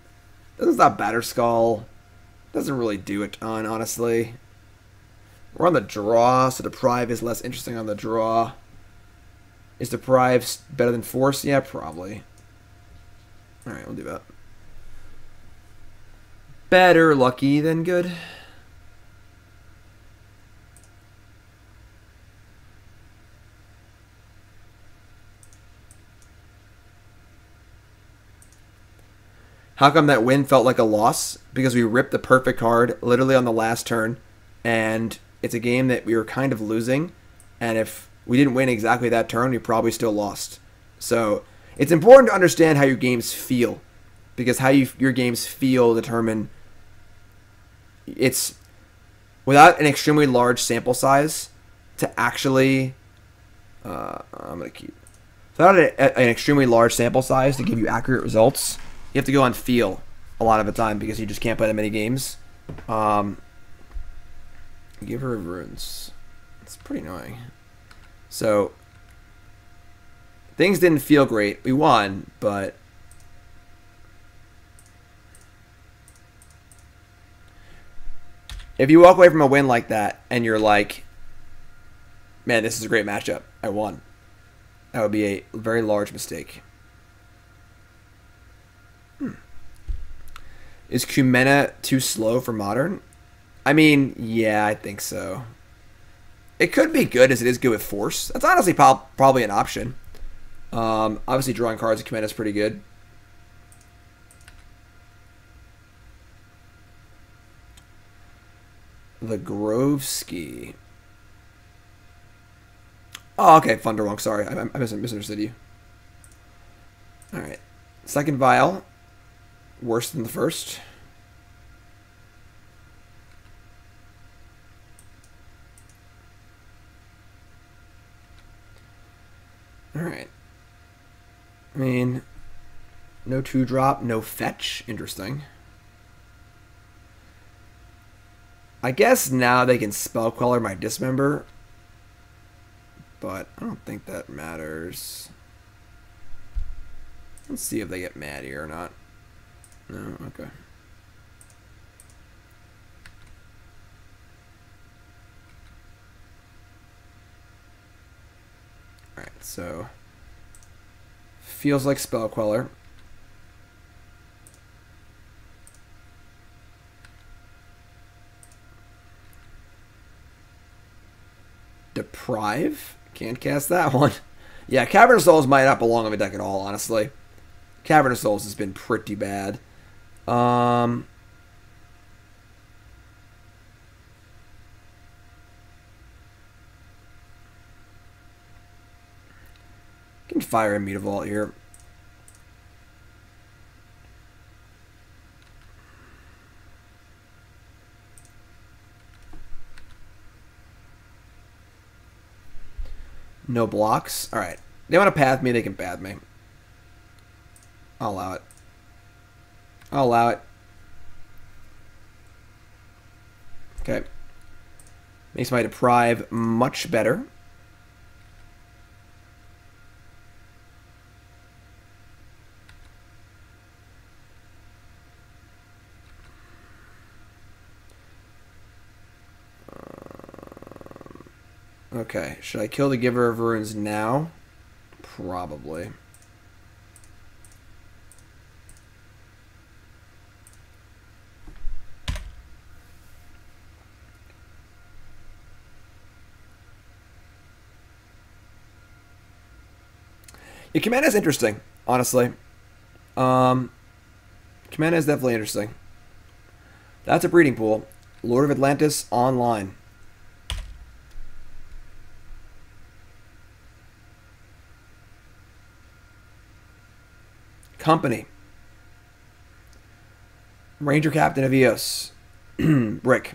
Doesn't stop Batterskull. Doesn't really do a ton, honestly. We're on the draw, so Deprive is less interesting on the draw. Is Deprive better than Force? Yeah, probably. Alright, we'll do that. Better lucky than good. How come that win felt like a loss? Because we ripped the perfect card literally on the last turn, and it's a game that we were kind of losing, and if we didn't win exactly that turn, we probably still lost. So it's important to understand how your games feel, because how your games feel determine... It's without an extremely large sample size to actually I'm going to keep. So not an extremely large sample size to give you accurate results. You have to go on feel a lot of the time because you just can't play that many games. Give her runes. It's pretty annoying. So things didn't feel great. We won, but if you walk away from a win like that and you're like, man, this is a great matchup, I won, that would be a very large mistake. Is Kumena too slow for Modern? I mean, yeah, I think so. It could be good as it is good with Force. That's honestly probably an option. Obviously, drawing cards with Kumena is pretty good. The Grove Ski. Oh, okay, Thunderwong. Sorry, I misunderstood you. All right, second vial. Worse than the first. All right. I mean, no 2-drop, no fetch. Interesting. I guess now they can Spell Queller my Dismember, but I don't think that matters. Let's see if they get mad here or not. No, okay. Alright, so feels like Spell Queller. Deprive? Can't cast that one. Yeah, Cavern of Souls might not belong on the deck at all, honestly. Cavern of Souls has been pretty bad. Can fire a Mutavault here. No blocks. Alright. They want to path me, they can path me. I'll allow it. I'll allow it. Okay. Makes my Deprive much better. Okay. Should I kill the Giver of Runes now? Probably. Yeah, Kumena is interesting, honestly. Kumena is definitely interesting. That's a breeding pool. Lord of Atlantis online. Company. Ranger Captain of Eos. Brick.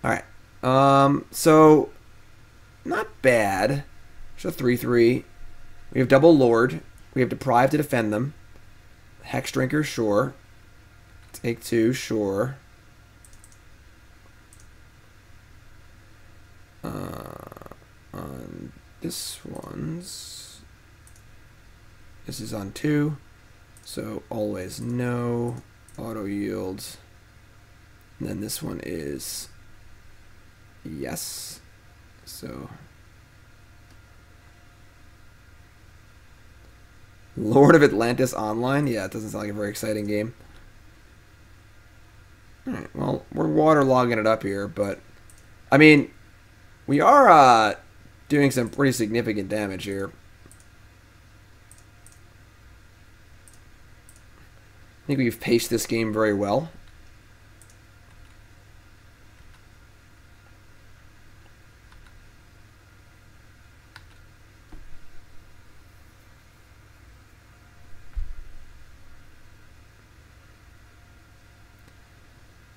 Alright. So not bad. It's a 3/3. We have double Lord. We have Deprive to defend them. Hex Drinker, sure. Take 2, sure. On this one's... This is on 2. So always no. Auto yields. And then this one is... Yes. So... Lord of Atlantis online? Yeah, it doesn't sound like a very exciting game. Alright, well, we're waterlogging it up here, but... I mean, we are doing some pretty significant damage here. I think we've paced this game very well.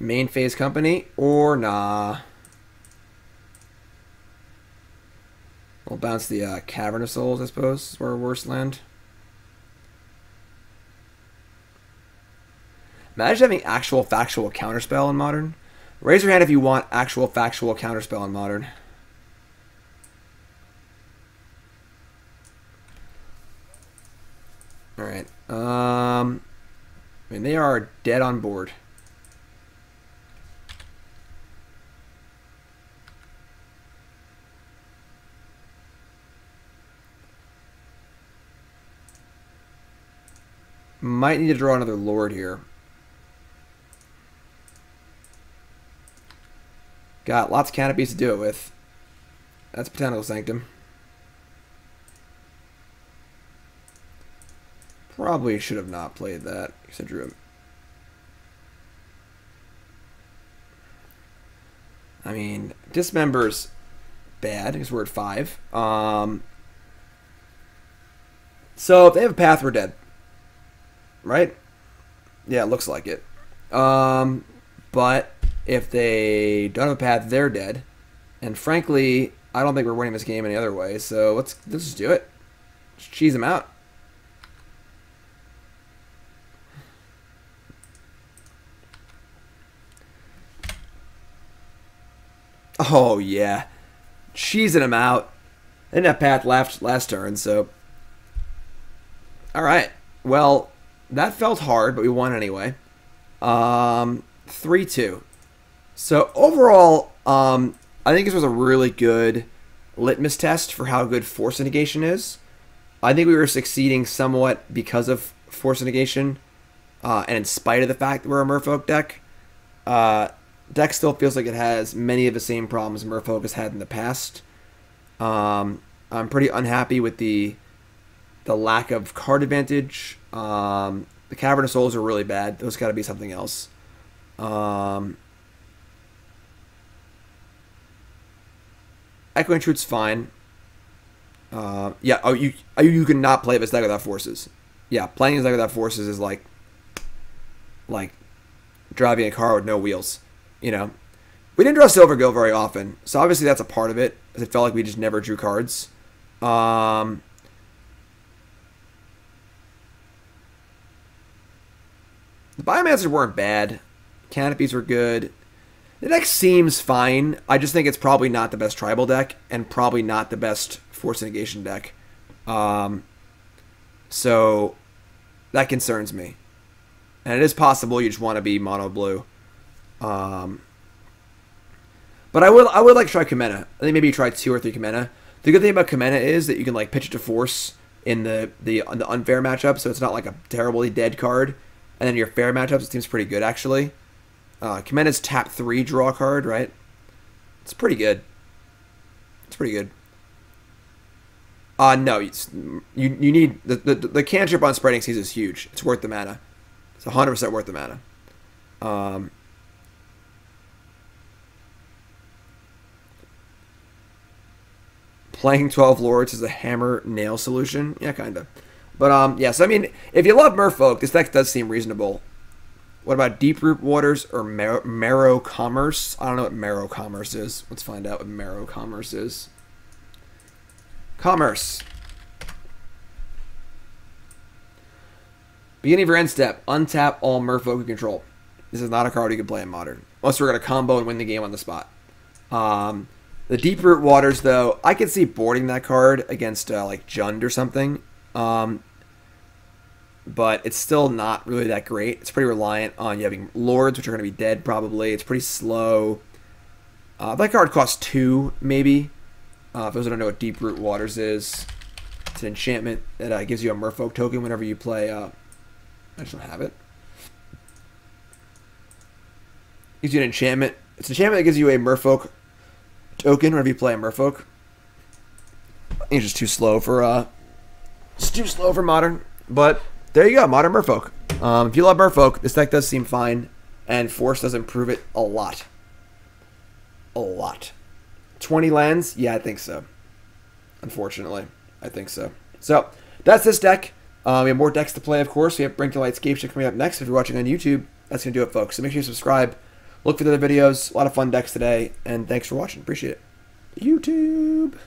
Main phase company, or nah. We'll bounce the Cavern of Souls, I suppose, is where our worst land. Imagine having actual factual counterspell in Modern. Raise your hand if you want actual factual counterspell in Modern. Alright. I mean, they are dead on board. Might need to draw another Lord here. Got lots of canopies to do it with. That's Botanical Sanctum. Probably should have not played that because I drew him. I mean, Dismember's bad because we're at 5. So if they have a path, we're dead. Right? Yeah, it looks like it. But if they don't have a path, they're dead. And frankly, I don't think we're winning this game any other way. So let's just do it. Just cheese them out. Oh, yeah. Cheesing them out. They didn't have path last turn, so... Alright. Well, that felt hard, but we won anyway. 3-2. So, overall, I think this was a really good litmus test for how good Force of Negation is. I think we were succeeding somewhat because of Force of Negation, and in spite of the fact that we're a Merfolk deck. Deck still feels like it has many of the same problems Merfolk has had in the past. I'm pretty unhappy with the lack of card advantage. The Cavern of Souls are really bad. Those got to be something else. Echoing Truth's fine. Yeah. Oh, you cannot play this deck without forces. Yeah, playing this deck without forces is like driving a car with no wheels. You know, we didn't draw Silvergill very often, so obviously that's a part of it. As it felt like we just never drew cards. The Biomancers weren't bad. Canopies were good. The deck seems fine. I just think it's probably not the best tribal deck and probably not the best Force of Negation deck. So that concerns me. And it is possible you just want to be mono blue. But I would like to try Kumena. I think maybe you try 2 or 3 Kumena. The good thing about Kumena is that you can like pitch it to Force in the unfair matchup, so it's not like a terribly dead card. And then your fair matchups, it seems pretty good actually. Kumena's tap 3 draw card, right? It's pretty good. It's pretty good. No, you need the cantrip on Spreading Seas is huge. It's worth the mana. It's 100% worth the mana. Playing 12 Lords is a hammer nail solution. Yeah, kind of. But, yeah, so I mean, if you love Merfolk, this deck does seem reasonable. What about Deep-Root Waters or Marrow Commerce? I don't know what Marrow Commerce is. Let's find out what Marrow Commerce is. Commerce. Beginning of your end step. Untap all Merfolk you control. This is not a card you can play in Modern. Unless we're going to combo and win the game on the spot. The Deep-Root Waters, though, I could see boarding that card against, like, Jund or something. But it's still not really that great. It's pretty reliant on you having Lords, which are going to be dead probably. It's pretty slow. That card costs 2, maybe. For those who don't know what Deep-Root Waters is, it's an enchantment that gives you a Merfolk token whenever you play... I just don't have it. Gives you an enchantment. It's an enchantment that gives you a Merfolk token whenever you play a Merfolk. I think it's just too slow for... It's too slow for Modern. But... there you go, Modern Merfolk. If you love Merfolk, this deck does seem fine, and Force does improve it a lot. A lot. 20 lands? Yeah, I think so. Unfortunately, I think so. So, that's this deck. We have more decks to play, of course. We have Bring to Light Scape coming up next. If you're watching on YouTube, that's going to do it, folks. So make sure you subscribe, Look for the other videos. A lot of fun decks today, and thanks for watching. Appreciate it. YouTube.